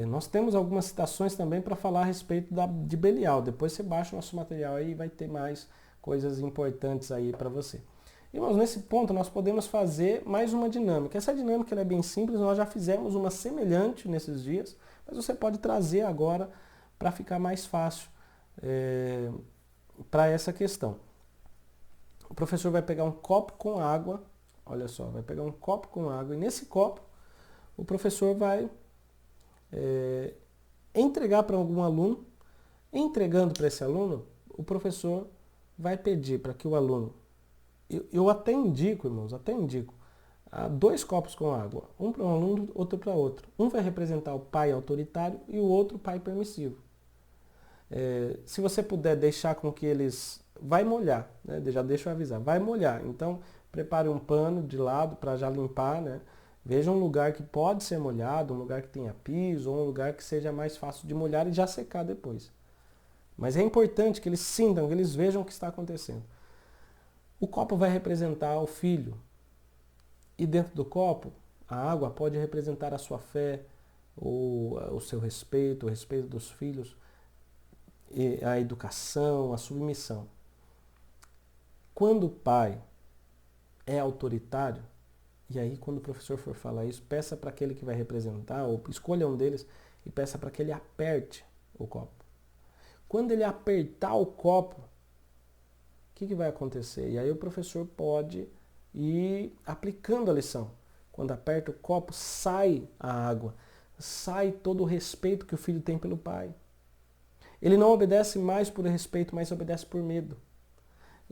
Nós temos algumas citações também para falar a respeito de Belial. Depois você baixa o nosso material aí e vai ter mais coisas importantes aí para você. Irmãos, nesse ponto nós podemos fazer mais uma dinâmica. Essa dinâmica ela é bem simples, nós já fizemos uma semelhante nesses dias, mas você pode trazer agora para ficar mais fácil para essa questão. O professor vai pegar um copo com água, olha só, vai pegar um copo com água e nesse copo o professor vai entregar para algum aluno. Entregando para esse aluno, o professor vai pedir para que o aluno, eu até indico, irmãos, dois copos com água, um para um aluno, outro para outro. Um vai representar o pai autoritário e o outro o pai permissivo. Se você puder deixar com que eles... Vai molhar, né? Já deixa eu avisar, vai molhar. Então, prepare um pano de lado para já limpar, né? Veja um lugar que pode ser molhado, um lugar que tenha piso, ou um lugar que seja mais fácil de molhar e já secar depois. Mas é importante que eles sintam, que eles vejam o que está acontecendo. O copo vai representar o filho. E dentro do copo, a água pode representar a sua fé, o seu respeito, o respeito dos filhos, a educação, a submissão. Quando o pai é autoritário, e aí quando o professor for falar isso, peça para aquele que vai representar, ou escolha um deles, e peça para que ele aperte o copo. Quando ele apertar o copo, o que vai acontecer? E aí o professor pode ir aplicando a lição. Quando aperta o copo, sai a água, sai todo o respeito que o filho tem pelo pai. Ele não obedece mais por respeito, mas obedece por medo.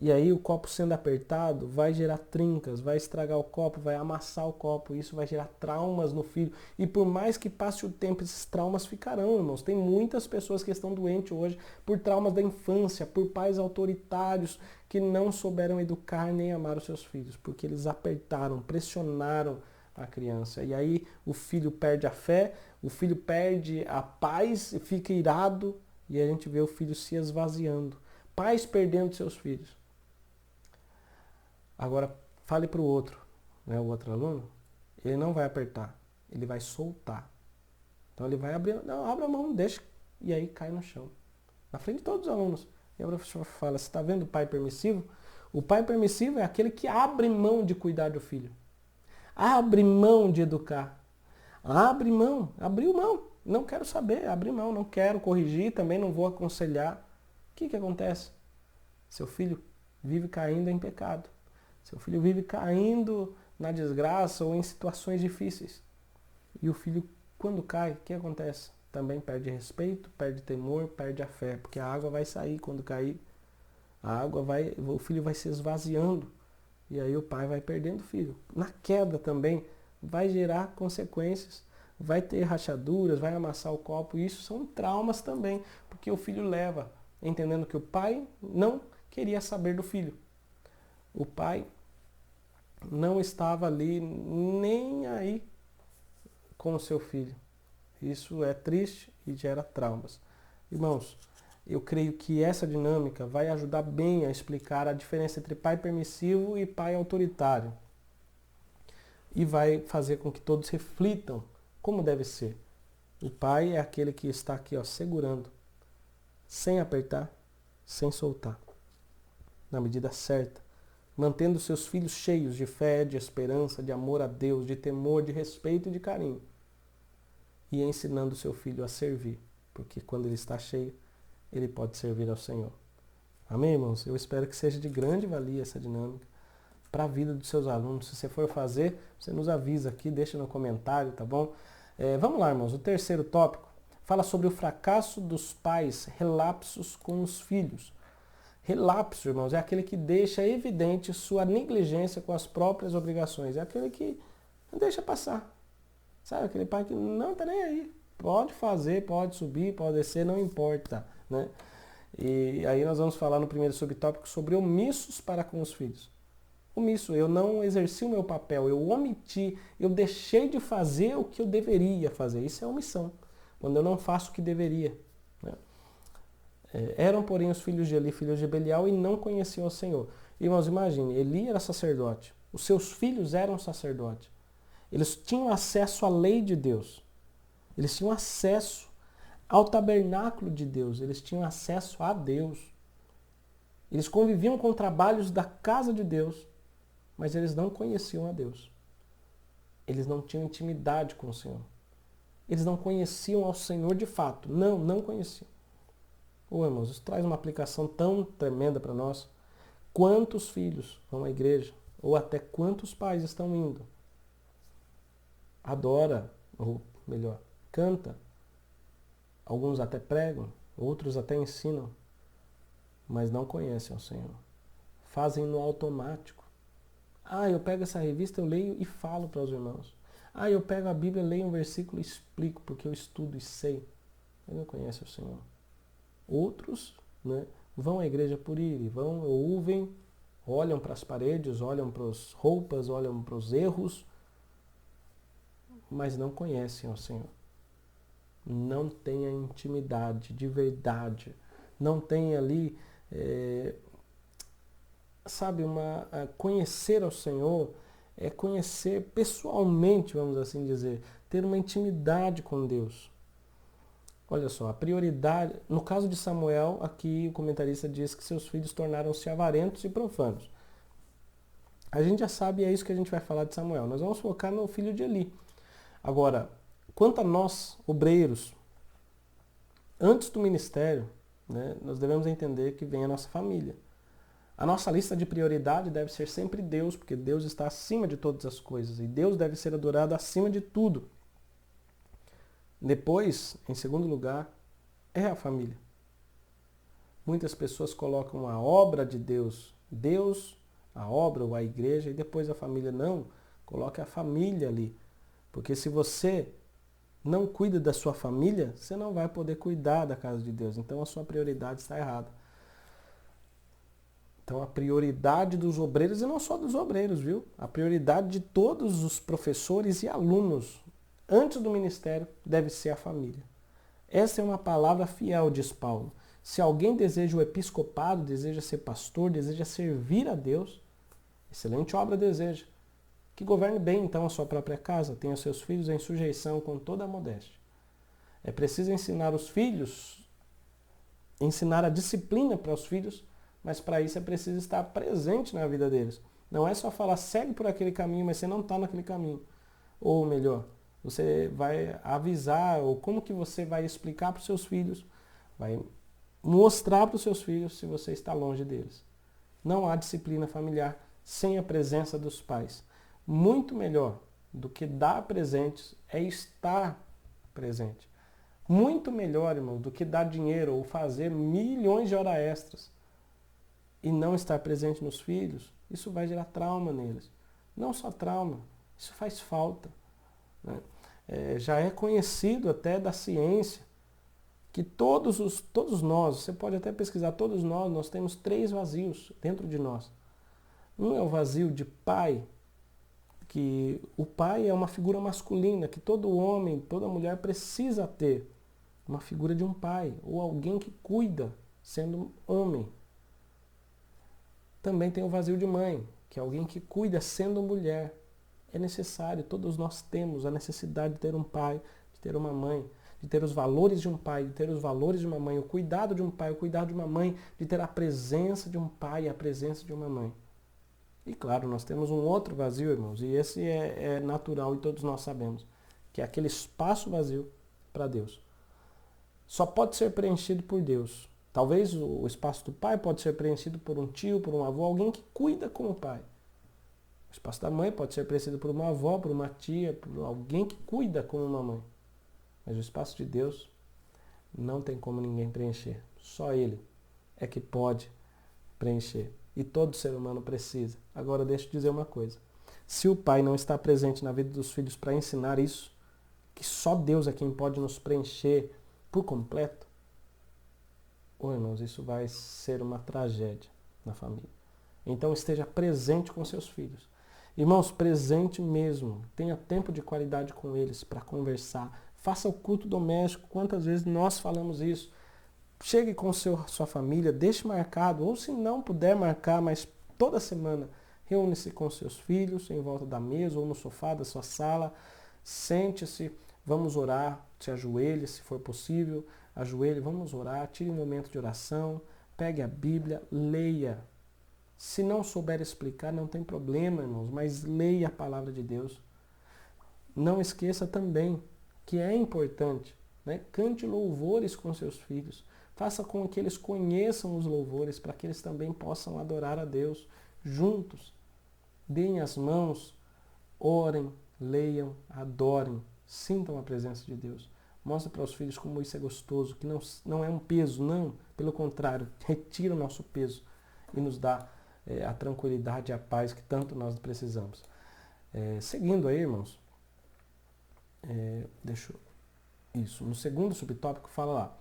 E aí o copo sendo apertado vai gerar trincas, vai estragar o copo, vai amassar o copo. Isso vai gerar traumas no filho. E por mais que passe o tempo, esses traumas ficarão, irmãos. Tem muitas pessoas que estão doentes hoje por traumas da infância, por pais autoritários que não souberam educar nem amar os seus filhos, porque eles apertaram, pressionaram a criança. E aí o filho perde a fé, o filho perde a paz, fica irado, e a gente vê o filho se esvaziando. Pais perdendo seus filhos. Agora, fale para o outro, né, o outro aluno, ele não vai apertar, ele vai soltar. Então ele vai abrir, não, abre a mão, deixa, e aí cai no chão. Na frente de todos os alunos. E o professor fala, você está vendo o pai permissivo? O pai permissivo é aquele que abre mão de cuidar do filho. Abre mão de educar. Abre mão, abriu mão. Não quero saber, abre mão, não quero corrigir, também não vou aconselhar. O que acontece? Seu filho vive caindo em pecado. Seu filho vive caindo na desgraça ou em situações difíceis. E o filho, quando cai, o que acontece? Também perde respeito, perde temor, perde a fé. Porque a água vai sair quando cair. O filho vai se esvaziando. E aí o pai vai perdendo o filho. Na queda também vai gerar consequências. Vai ter rachaduras, vai amassar o copo. E isso são traumas também. Porque o filho leva, entendendo que o pai não queria saber do filho. O pai não estava ali nem aí com o seu filho. Isso é triste e gera traumas. Irmãos, eu creio que essa dinâmica vai ajudar bem a explicar a diferença entre pai permissivo e pai autoritário. E vai fazer com que todos reflitam como deve ser. O pai é aquele que está aqui, ó, segurando, sem apertar, sem soltar, na medida certa, mantendo seus filhos cheios de fé, de esperança, de amor a Deus, de temor, de respeito e de carinho. E ensinando seu filho a servir, porque quando ele está cheio, ele pode servir ao Senhor. Amém, irmãos? Eu espero que seja de grande valia essa dinâmica para a vida dos seus alunos. Se você for fazer, você nos avisa aqui, deixa no comentário, tá bom? Vamos lá, irmãos. O terceiro tópico fala sobre o fracasso dos pais relapsos com os filhos. Relapso, irmãos, é aquele que deixa evidente sua negligência com as próprias obrigações. É aquele que não deixa passar. Sabe, aquele pai que não está nem aí. Pode fazer, pode subir, pode descer, não importa. Né? E aí nós vamos falar no primeiro subtópico sobre omissos para com os filhos. Omisso, eu não exerci o meu papel, eu omiti, eu deixei de fazer o que eu deveria fazer. Isso é omissão, quando eu não faço o que deveria. Né? Eram, porém, os filhos de Eli, filhos de Belial, e não conheciam o Senhor. Irmãos, imagine, Eli era sacerdote, os seus filhos eram sacerdotes. Eles tinham acesso à lei de Deus. Eles tinham acesso ao tabernáculo de Deus. Eles tinham acesso a Deus. Eles conviviam com trabalhos da casa de Deus. mas eles não conheciam a Deus. Eles não tinham intimidade com o Senhor. Eles não conheciam ao Senhor de fato. Não conheciam. Irmãos, isso traz uma aplicação tão tremenda para nós. Quantos filhos vão à igreja? Ou até quantos pais estão indo? Adora, ou melhor, canta. Alguns até pregam, outros até ensinam, mas não conhecem ao Senhor. Fazem no automático. Eu pego essa revista, eu leio e falo para os irmãos. Eu pego a Bíblia, leio um versículo e explico, porque eu estudo e sei. Mas não conhecem o Senhor. Outros, né, vão à igreja por ir, vão, ouvem, olham para as paredes, olham para as roupas, olham para os erros, mas não conhecem ao Senhor. Não tem a intimidade de verdade. Não tem ali, conhecer ao Senhor é conhecer pessoalmente, vamos assim dizer, ter uma intimidade com Deus. Olha só, a prioridade, no caso de Samuel, aqui o comentarista diz que seus filhos tornaram-se avarentos e profanos. A gente já sabe, é isso que a gente vai falar de Samuel. Nós vamos focar no filho de Eli. Agora, quanto a nós, obreiros, antes do ministério, né, nós devemos entender que vem a nossa família. A nossa lista de prioridade deve ser sempre Deus, porque Deus está acima de todas as coisas. E Deus deve ser adorado acima de tudo. Depois, em segundo lugar, é a família. Muitas pessoas colocam a obra de Deus, a obra ou a igreja, e depois a família. Não, coloque a família ali. Porque se você não cuida da sua família, você não vai poder cuidar da casa de Deus. Então a sua prioridade está errada. Então a prioridade dos obreiros, e não só dos obreiros, viu? A prioridade de todos os professores e alunos, antes do ministério, deve ser a família. Essa é uma palavra fiel, diz Paulo. Se alguém deseja o episcopado, deseja ser pastor, deseja servir a Deus, excelente obra deseja. Que governe bem, então, a sua própria casa, tenha seus filhos em sujeição com toda a modéstia. É preciso ensinar os filhos, ensinar a disciplina para os filhos, mas para isso é preciso estar presente na vida deles. Não é só falar, segue por aquele caminho, mas você não está naquele caminho. Ou melhor, você vai avisar, ou como que você vai explicar para os seus filhos, vai mostrar para os seus filhos se você está longe deles. Não há disciplina familiar sem a presença dos pais. Muito melhor do que dar presentes é estar presente. Muito melhor, irmão, do que dar dinheiro ou fazer milhões de horas extras e não estar presente nos filhos, isso vai gerar trauma neles. Não só trauma, isso faz falta. Né? Já é conhecido até da ciência que todos nós, você pode até pesquisar, todos nós temos 3 vazios dentro de nós. Um é o vazio de pai, que o pai é uma figura masculina, que todo homem, toda mulher precisa ter uma figura de um pai, ou alguém que cuida, sendo homem. Também tem o vazio de mãe, que é alguém que cuida, sendo mulher. É necessário, todos nós temos a necessidade de ter um pai, de ter uma mãe, de ter os valores de um pai, de ter os valores de uma mãe, o cuidado de um pai, o cuidado de uma mãe, de ter a presença de um pai e a presença de uma mãe. E claro, nós temos um outro vazio, irmãos, e esse é natural e todos nós sabemos, que é aquele espaço vazio para Deus. Só pode ser preenchido por Deus. Talvez o espaço do pai pode ser preenchido por um tio, por um avô, alguém que cuida como pai. O espaço da mãe pode ser preenchido por uma avó, por uma tia, por alguém que cuida como uma mãe. Mas o espaço de Deus não tem como ninguém preencher. Só Ele é que pode preencher. E todo ser humano precisa. Agora deixa eu dizer uma coisa. Se o pai não está presente na vida dos filhos para ensinar isso, que só Deus é quem pode nos preencher por completo, irmãos, isso vai ser uma tragédia na família. Então esteja presente com seus filhos. Irmãos, presente mesmo. Tenha tempo de qualidade com eles para conversar. Faça o culto doméstico. Quantas vezes nós falamos isso? Chegue com sua família, deixe marcado, ou se não puder marcar, mas toda semana, reúne-se com seus filhos em volta da mesa ou no sofá da sua sala, sente-se, vamos orar, se ajoelhe, se for possível, ajoelhe, vamos orar, tire um momento de oração, pegue a Bíblia, leia. Se não souber explicar, não tem problema, irmãos, mas leia a palavra de Deus. Não esqueça também que é importante, né? Cante louvores com seus filhos. Faça com que eles conheçam os louvores, para que eles também possam adorar a Deus juntos. Deem as mãos, orem, leiam, adorem, sintam a presença de Deus. Mostre para os filhos como isso é gostoso, que não é um peso, não. Pelo contrário, retira o nosso peso e nos dá a tranquilidade e a paz que tanto nós precisamos. Seguindo aí, irmãos, no segundo subtópico fala lá,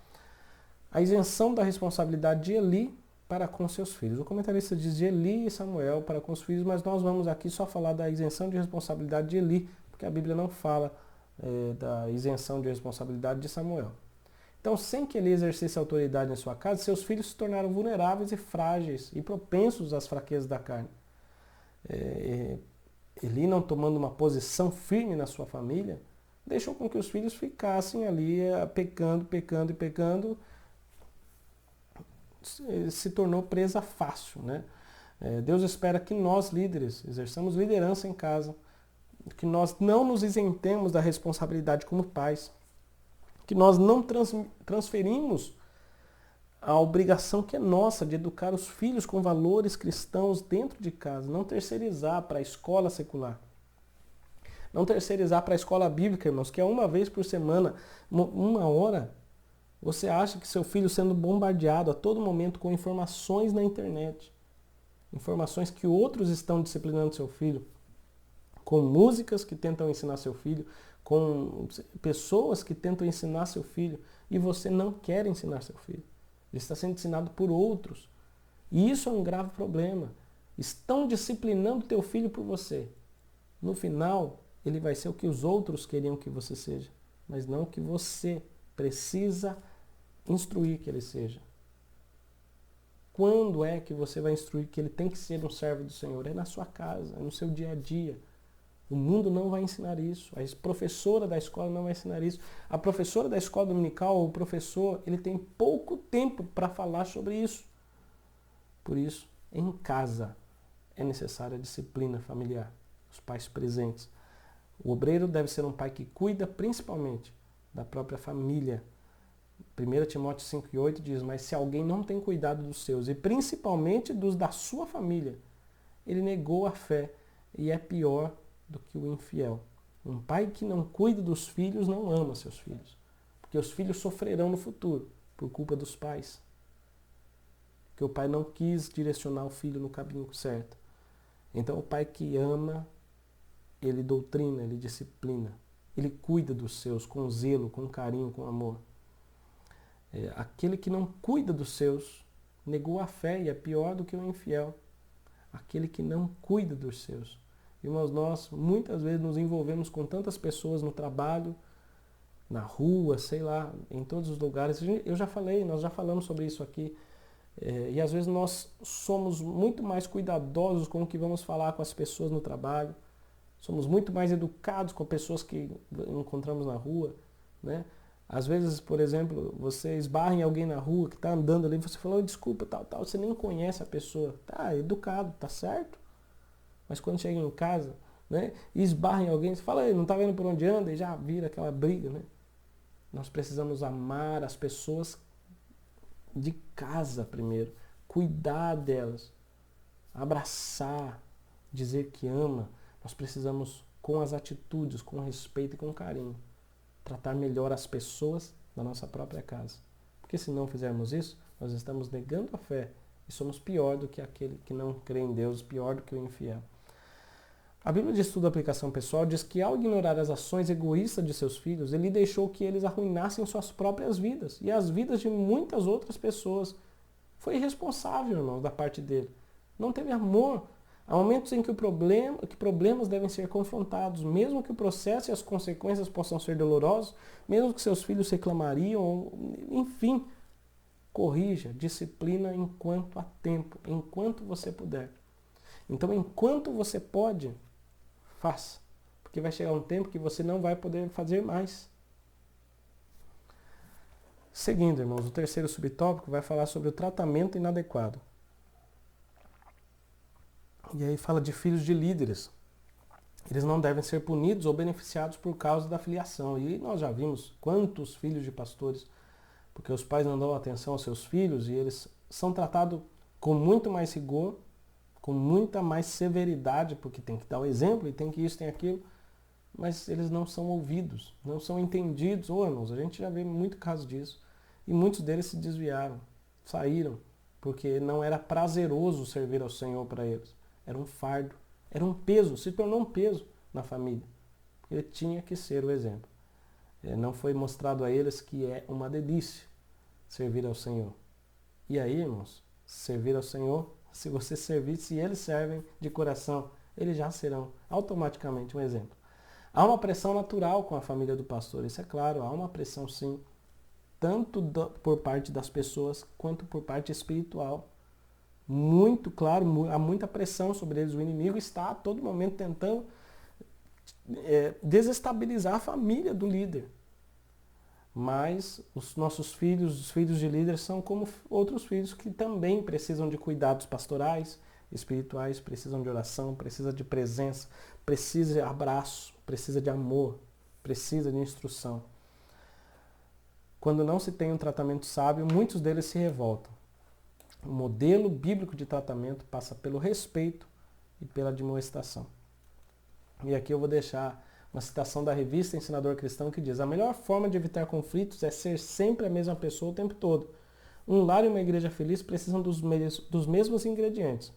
a isenção da responsabilidade de Eli para com seus filhos. O comentarista diz de Eli e Samuel para com os filhos, mas nós vamos aqui só falar da isenção de responsabilidade de Eli, porque a Bíblia não fala da isenção de responsabilidade de Samuel. Então, sem que ele exercesse autoridade em sua casa, seus filhos se tornaram vulneráveis e frágeis e propensos às fraquezas da carne. Eli, não tomando uma posição firme na sua família, deixou com que os filhos ficassem ali pecando, se tornou presa fácil, né? Deus espera que nós, líderes, exerçamos liderança em casa, que nós não nos isentemos da responsabilidade como pais, que nós não transferimos a obrigação que é nossa de educar os filhos com valores cristãos dentro de casa, não terceirizar para a escola secular, não terceirizar para a escola bíblica, irmãos, que é uma vez por semana, 1 hora. Você acha que seu filho sendo bombardeado a todo momento com informações na internet, informações que outros estão disciplinando seu filho, com músicas que tentam ensinar seu filho, com pessoas que tentam ensinar seu filho, e você não quer ensinar seu filho. Ele está sendo ensinado por outros. E isso é um grave problema. Estão disciplinando teu filho por você. No final, ele vai ser o que os outros queriam que você seja, mas não o que você precisa instruir que ele seja. Quando é que você vai instruir que ele tem que ser um servo do Senhor? É na sua casa, é no seu dia a dia. O mundo não vai ensinar isso. A professora da escola não vai ensinar isso. A professora da escola dominical, ou o professor, ele tem pouco tempo para falar sobre isso. Por isso, em casa, é necessária a disciplina familiar. Os pais presentes. O obreiro deve ser um pai que cuida principalmente da própria família. 1 Timóteo 5,8 diz, mas se alguém não tem cuidado dos seus, e principalmente dos da sua família, ele negou a fé e é pior do que o infiel. Um pai que não cuida dos filhos não ama seus filhos, porque os filhos sofrerão no futuro por culpa dos pais. Porque o pai não quis direcionar o filho no caminho certo. Então o pai que ama, ele doutrina, ele disciplina, ele cuida dos seus com zelo, com carinho, com amor. Aquele que não cuida dos seus negou a fé e é pior do que o infiel. Aquele que não cuida dos seus. Irmãos, nós muitas vezes nos envolvemos com tantas pessoas no trabalho, na rua, sei lá, em todos os lugares. Eu já falei, nós já falamos sobre isso aqui. E às vezes nós somos muito mais cuidadosos com o que vamos falar com as pessoas no trabalho. Somos muito mais educados com pessoas que encontramos na rua, né? Às vezes, por exemplo, você esbarra em alguém na rua que está andando ali, você fala, desculpa, tal, você nem conhece a pessoa. Tá, educado, tá certo. Mas quando chega em casa, né, e esbarra em alguém, você fala, não tá vendo por onde anda, e já vira aquela briga, né? Nós precisamos amar as pessoas de casa primeiro, cuidar delas, abraçar, dizer que ama. Nós precisamos, com as atitudes, com respeito e com carinho, tratar melhor as pessoas da nossa própria casa. Porque se não fizermos isso, nós estamos negando a fé e somos pior do que aquele que não crê em Deus, pior do que o infiel. A Bíblia de Estudo e Aplicação Pessoal diz que ao ignorar as ações egoístas de seus filhos, ele deixou que eles arruinassem suas próprias vidas e as vidas de muitas outras pessoas. Foi irresponsável, irmão, da parte dele. Não teve amor. Há momentos em que problemas devem ser confrontados, mesmo que o processo e as consequências possam ser dolorosos, mesmo que seus filhos reclamariam, enfim, corrija, disciplina enquanto há tempo, enquanto você puder. Então, enquanto você pode, faça, porque vai chegar um tempo que você não vai poder fazer mais. Seguindo, irmãos, o terceiro subtópico vai falar sobre o tratamento inadequado. E aí fala de filhos de líderes. Eles não devem ser punidos ou beneficiados por causa da filiação. E nós já vimos quantos filhos de pastores, porque os pais não dão atenção aos seus filhos e eles são tratados com muito mais rigor, com muita mais severidade, porque tem que dar o exemplo e tem que isso, tem aquilo, mas eles não são ouvidos, não são entendidos. Ô, irmãos, a gente já vê muito caso disso. E muitos deles se desviaram, saíram, porque não era prazeroso servir ao Senhor para eles. Era um fardo, era um peso, se tornou um peso na família. Ele tinha que ser o exemplo. Não foi mostrado a eles que é uma delícia servir ao Senhor. E aí, irmãos, servir ao Senhor, se você servir, se eles servem de coração, eles já serão automaticamente um exemplo. Há uma pressão natural com a família do pastor, isso é claro, há uma pressão sim, tanto por parte das pessoas quanto por parte espiritual. Muito claro, há muita pressão sobre eles. O inimigo está a todo momento tentando desestabilizar a família do líder. Mas os nossos filhos, os filhos de líderes, são como outros filhos que também precisam de cuidados pastorais, espirituais, precisam de oração, precisam de presença, precisam de abraço, precisa de amor, precisa de instrução. Quando não se tem um tratamento sábio, muitos deles se revoltam. O modelo bíblico de tratamento passa pelo respeito e pela admoestação. E aqui eu vou deixar uma citação da revista Ensinador Cristão que diz: a melhor forma de evitar conflitos é ser sempre a mesma pessoa o tempo todo. Um lar e uma igreja feliz precisam dos mesmos ingredientes: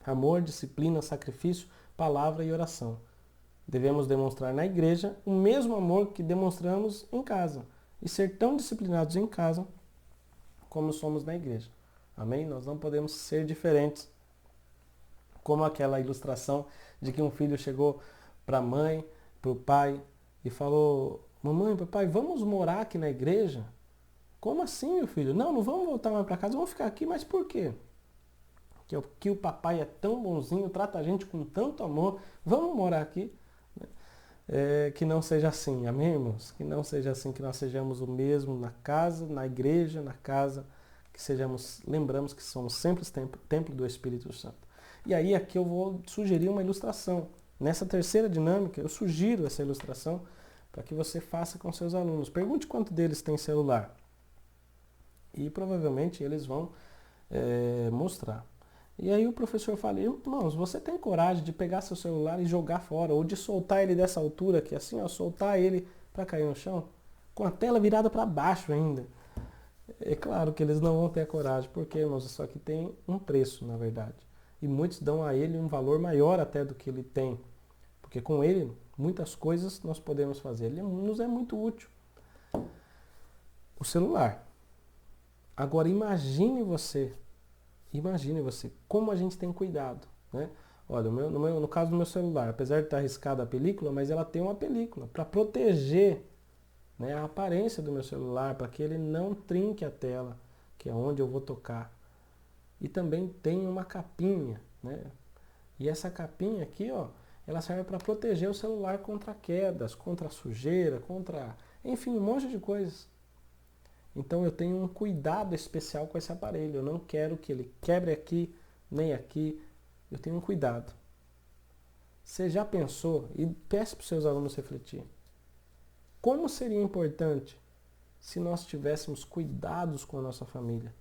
amor, disciplina, sacrifício, palavra e oração. Devemos demonstrar na igreja o mesmo amor que demonstramos em casa e ser tão disciplinados em casa como somos na igreja. Amém? Nós não podemos ser diferentes. Como aquela ilustração de que um filho chegou para a mãe, para o pai e falou: mamãe, papai, vamos morar aqui na igreja? Como assim, meu filho? Não vamos voltar mais para casa, vamos ficar aqui, mas por quê? Que o papai é tão bonzinho, trata a gente com tanto amor, vamos morar aqui? Que não seja assim, amém, irmãos? Que não seja assim, que nós sejamos o mesmo na casa, na igreja, na casa, que lembramos que somos sempre templo do Espírito Santo. E aí aqui eu vou sugerir uma ilustração. Nessa terceira dinâmica, eu sugiro essa ilustração para que você faça com seus alunos. Pergunte quanto deles tem celular. E provavelmente eles vão mostrar. E aí o professor fala: irmãos, você tem coragem de pegar seu celular e jogar fora, ou de soltar ele dessa altura aqui, assim, ó, soltar ele para cair no chão, com a tela virada para baixo ainda? É claro que eles não vão ter a coragem, porque, irmãos, isso aqui tem um preço, na verdade. E muitos dão a ele um valor maior até do que ele tem, porque com ele muitas coisas nós podemos fazer. Ele nos é muito útil. O celular. Agora imagine você como a gente tem cuidado, né? Olha, no caso do meu celular, apesar de estar arriscada a película, mas ela tem uma película para proteger, né, a aparência do meu celular, para que ele não trinque a tela, que é onde eu vou tocar. E também tem uma capinha, né? E essa capinha aqui, ó, ela serve para proteger o celular contra quedas, contra sujeira, enfim, um monte de coisas. Então eu tenho um cuidado especial com esse aparelho. Eu não quero que ele quebre aqui, nem aqui. Eu tenho um cuidado. Você já pensou, e peço para os seus alunos refletir, como seria importante se nós tivéssemos cuidados com a nossa família?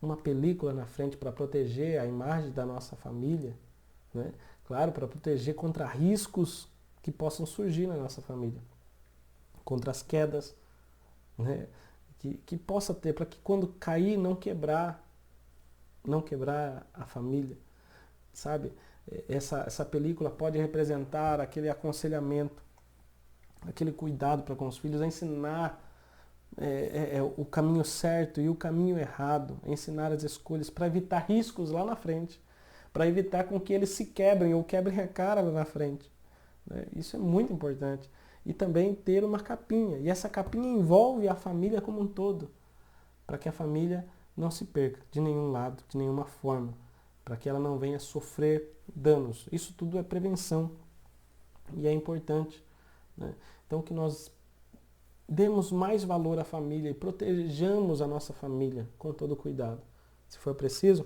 Uma película na frente para proteger a imagem da nossa família, né? Claro, para proteger contra riscos que possam surgir na nossa família. Contra as quedas, né? Que possa ter, para que quando cair não quebrar a família, sabe? Essa película pode representar aquele aconselhamento, aquele cuidado para com os filhos, ensinar o caminho certo e o caminho errado, ensinar as escolhas para evitar riscos lá na frente, para evitar com que eles se quebrem ou quebrem a cara lá na frente, né? Isso é muito importante. E também ter uma capinha. E essa capinha envolve a família como um todo, para que a família não se perca de nenhum lado, de nenhuma forma, para que ela não venha sofrer danos. Isso tudo é prevenção e é importante, né? Então que nós demos mais valor à família e protejamos a nossa família com todo cuidado. Se for preciso,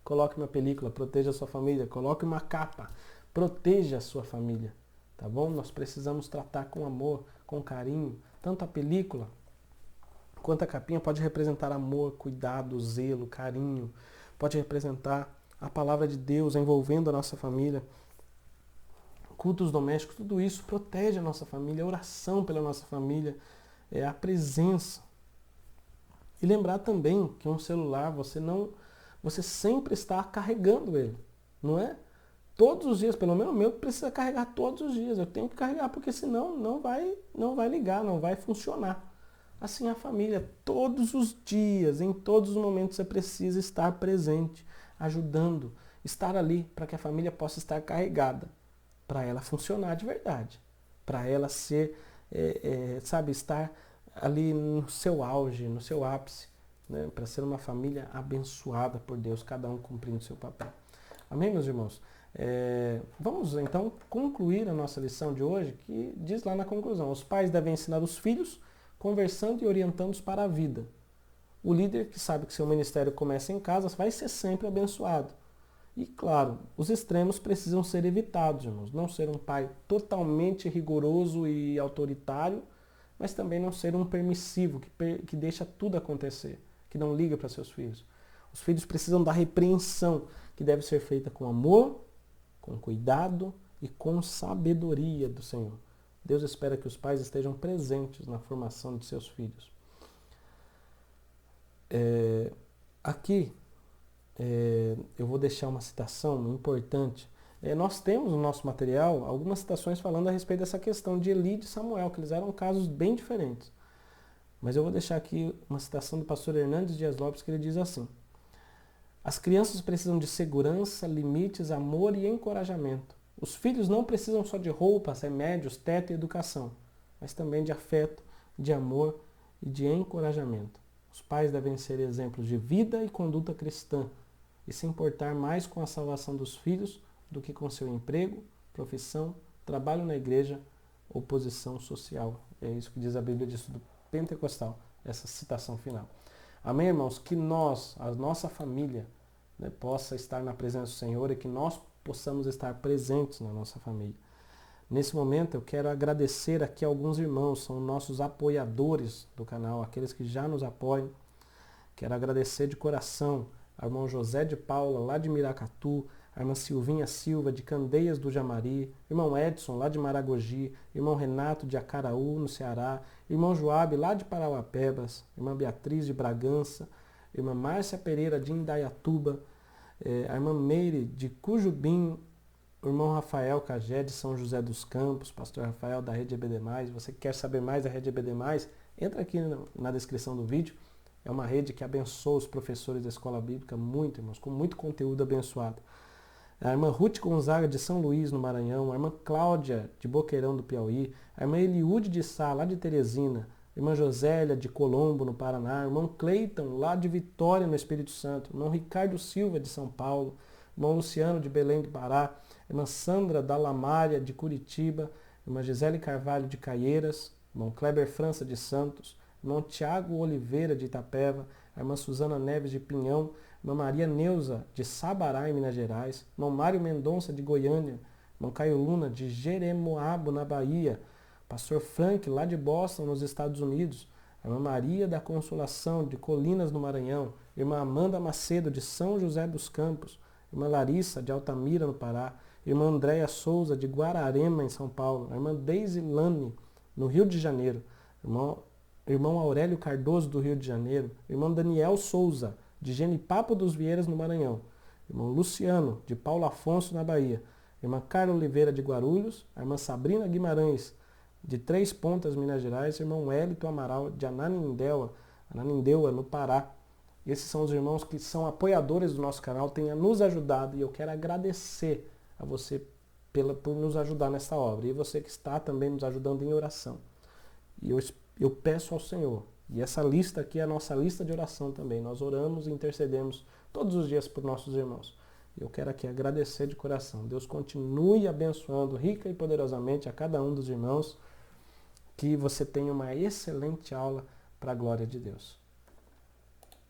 coloque uma película, proteja a sua família, coloque uma capa, proteja a sua família, tá bom? Nós precisamos tratar com amor, com carinho, tanto a película quanto a capinha pode representar amor, cuidado, zelo, carinho, pode representar a palavra de Deus envolvendo a nossa família, cultos domésticos, tudo isso protege a nossa família, a oração pela nossa família, a presença. E lembrar também que um celular, você sempre está carregando ele, não é? Todos os dias, pelo menos o meu precisa carregar todos os dias. Eu tenho que carregar porque senão não vai ligar, não vai funcionar. Assim a família, todos os dias, em todos os momentos você precisa estar presente, ajudando, estar ali para que a família possa estar carregada, para ela funcionar de verdade, para ela ser, estar ali no seu auge, no seu ápice, né? Para ser uma família abençoada por Deus, cada um cumprindo seu papel. Amém, meus irmãos? Vamos então concluir a nossa lição de hoje, que diz lá na conclusão: os pais devem ensinar os filhos, conversando e orientando-os para a vida. O líder que sabe que seu ministério começa em casa vai ser sempre abençoado. E claro, os extremos precisam ser evitados, irmãos. Não ser um pai totalmente rigoroso e autoritário, mas também não ser um permissivo, que deixa tudo acontecer, que não liga para seus filhos. Os filhos precisam da repreensão, que deve ser feita com amor, com cuidado e com sabedoria do Senhor. Deus espera que os pais estejam presentes na formação de seus filhos. Aqui eu vou deixar uma citação importante. Nós temos no nosso material algumas citações falando a respeito dessa questão de Eli e de Samuel, que eles eram casos bem diferentes. Mas eu vou deixar aqui uma citação do pastor Hernandes Dias Lopes, que ele diz assim: as crianças precisam de segurança, limites, amor e encorajamento. Os filhos não precisam só de roupas, remédios, teto e educação, mas também de afeto, de amor e de encorajamento. Os pais devem ser exemplos de vida e conduta cristã e se importar mais com a salvação dos filhos do que com seu emprego, profissão, trabalho na igreja ou posição social. É isso que diz a Bíblia de Estudo Pentecostal, essa citação final. Amém, irmãos? Que nós, a nossa família, possa estar na presença do Senhor e que nós possamos estar presentes na nossa família. Nesse momento eu quero agradecer aqui a alguns irmãos, são nossos apoiadores do canal, aqueles que já nos apoiam. Quero agradecer de coração ao irmão José de Paula, lá de Miracatu, a irmã Silvinha Silva, de Candeias do Jamari, irmão Edson, lá de Maragogi, irmão Renato, de Acaraú, no Ceará, irmão Joabe, lá de Parauapebas, irmã Beatriz, de Bragança, irmã Márcia Pereira, de Indaiatuba, a irmã Meire, de Cujubim, o irmão Rafael Cagé, de São José dos Campos, pastor Rafael, da Rede EBD+. Você que quer saber mais da Rede EBD+, entra aqui na descrição do vídeo. É uma rede que abençoa os professores da escola bíblica muito, irmãos, com muito conteúdo abençoado. A irmã Ruth Gonzaga, de São Luís, no Maranhão, a irmã Cláudia, de Boqueirão do Piauí, a irmã Eliúde de Sá, lá de Teresina, a irmã Josélia, de Colombo, no Paraná, o irmão Cleiton, lá de Vitória, no Espírito Santo, o irmão Ricardo Silva, de São Paulo, o irmão Luciano, de Belém do Pará, a irmã Sandra da Lamária, de Curitiba, a irmã Gisele Carvalho, de Caieiras, o irmão Kleber França, de Santos, o irmão Tiago Oliveira, de Itapeva, a irmã Suzana Neves, de Pinhão, a irmã Maria Neuza, de Sabará, em Minas Gerais, o irmão Mário Mendonça, de Goiânia, o irmão Caio Luna, de Jeremoabo, na Bahia, pastor Frank, lá de Boston, nos Estados Unidos, a irmã Maria da Consolação, de Colinas, no Maranhão, a irmã Amanda Macedo, de São José dos Campos, a irmã Larissa, de Altamira, no Pará, a irmã Andréia Souza, de Guararema, em São Paulo, a irmã Deise Lane, no Rio de Janeiro, irmão Aurélio Cardoso, do Rio de Janeiro, irmão Daniel Souza, de Genipapo dos Vieiras, no Maranhão, irmão Luciano, de Paulo Afonso, na Bahia, irmã Carla Oliveira, de Guarulhos, a irmã Sabrina Guimarães, de Três Pontas, Minas Gerais, irmão Hélito Amaral, de Ananindeua, no Pará. Esses são os irmãos que são apoiadores do nosso canal, têm nos ajudado, e eu quero agradecer a você por nos ajudar nessa obra, e você que está também nos ajudando em oração. E eu peço ao Senhor, e essa lista aqui é a nossa lista de oração também, nós oramos e intercedemos todos os dias por nossos irmãos. Eu quero aqui agradecer de coração. Deus continue abençoando rica e poderosamente a cada um dos irmãos, que você tenha uma excelente aula para a glória de Deus.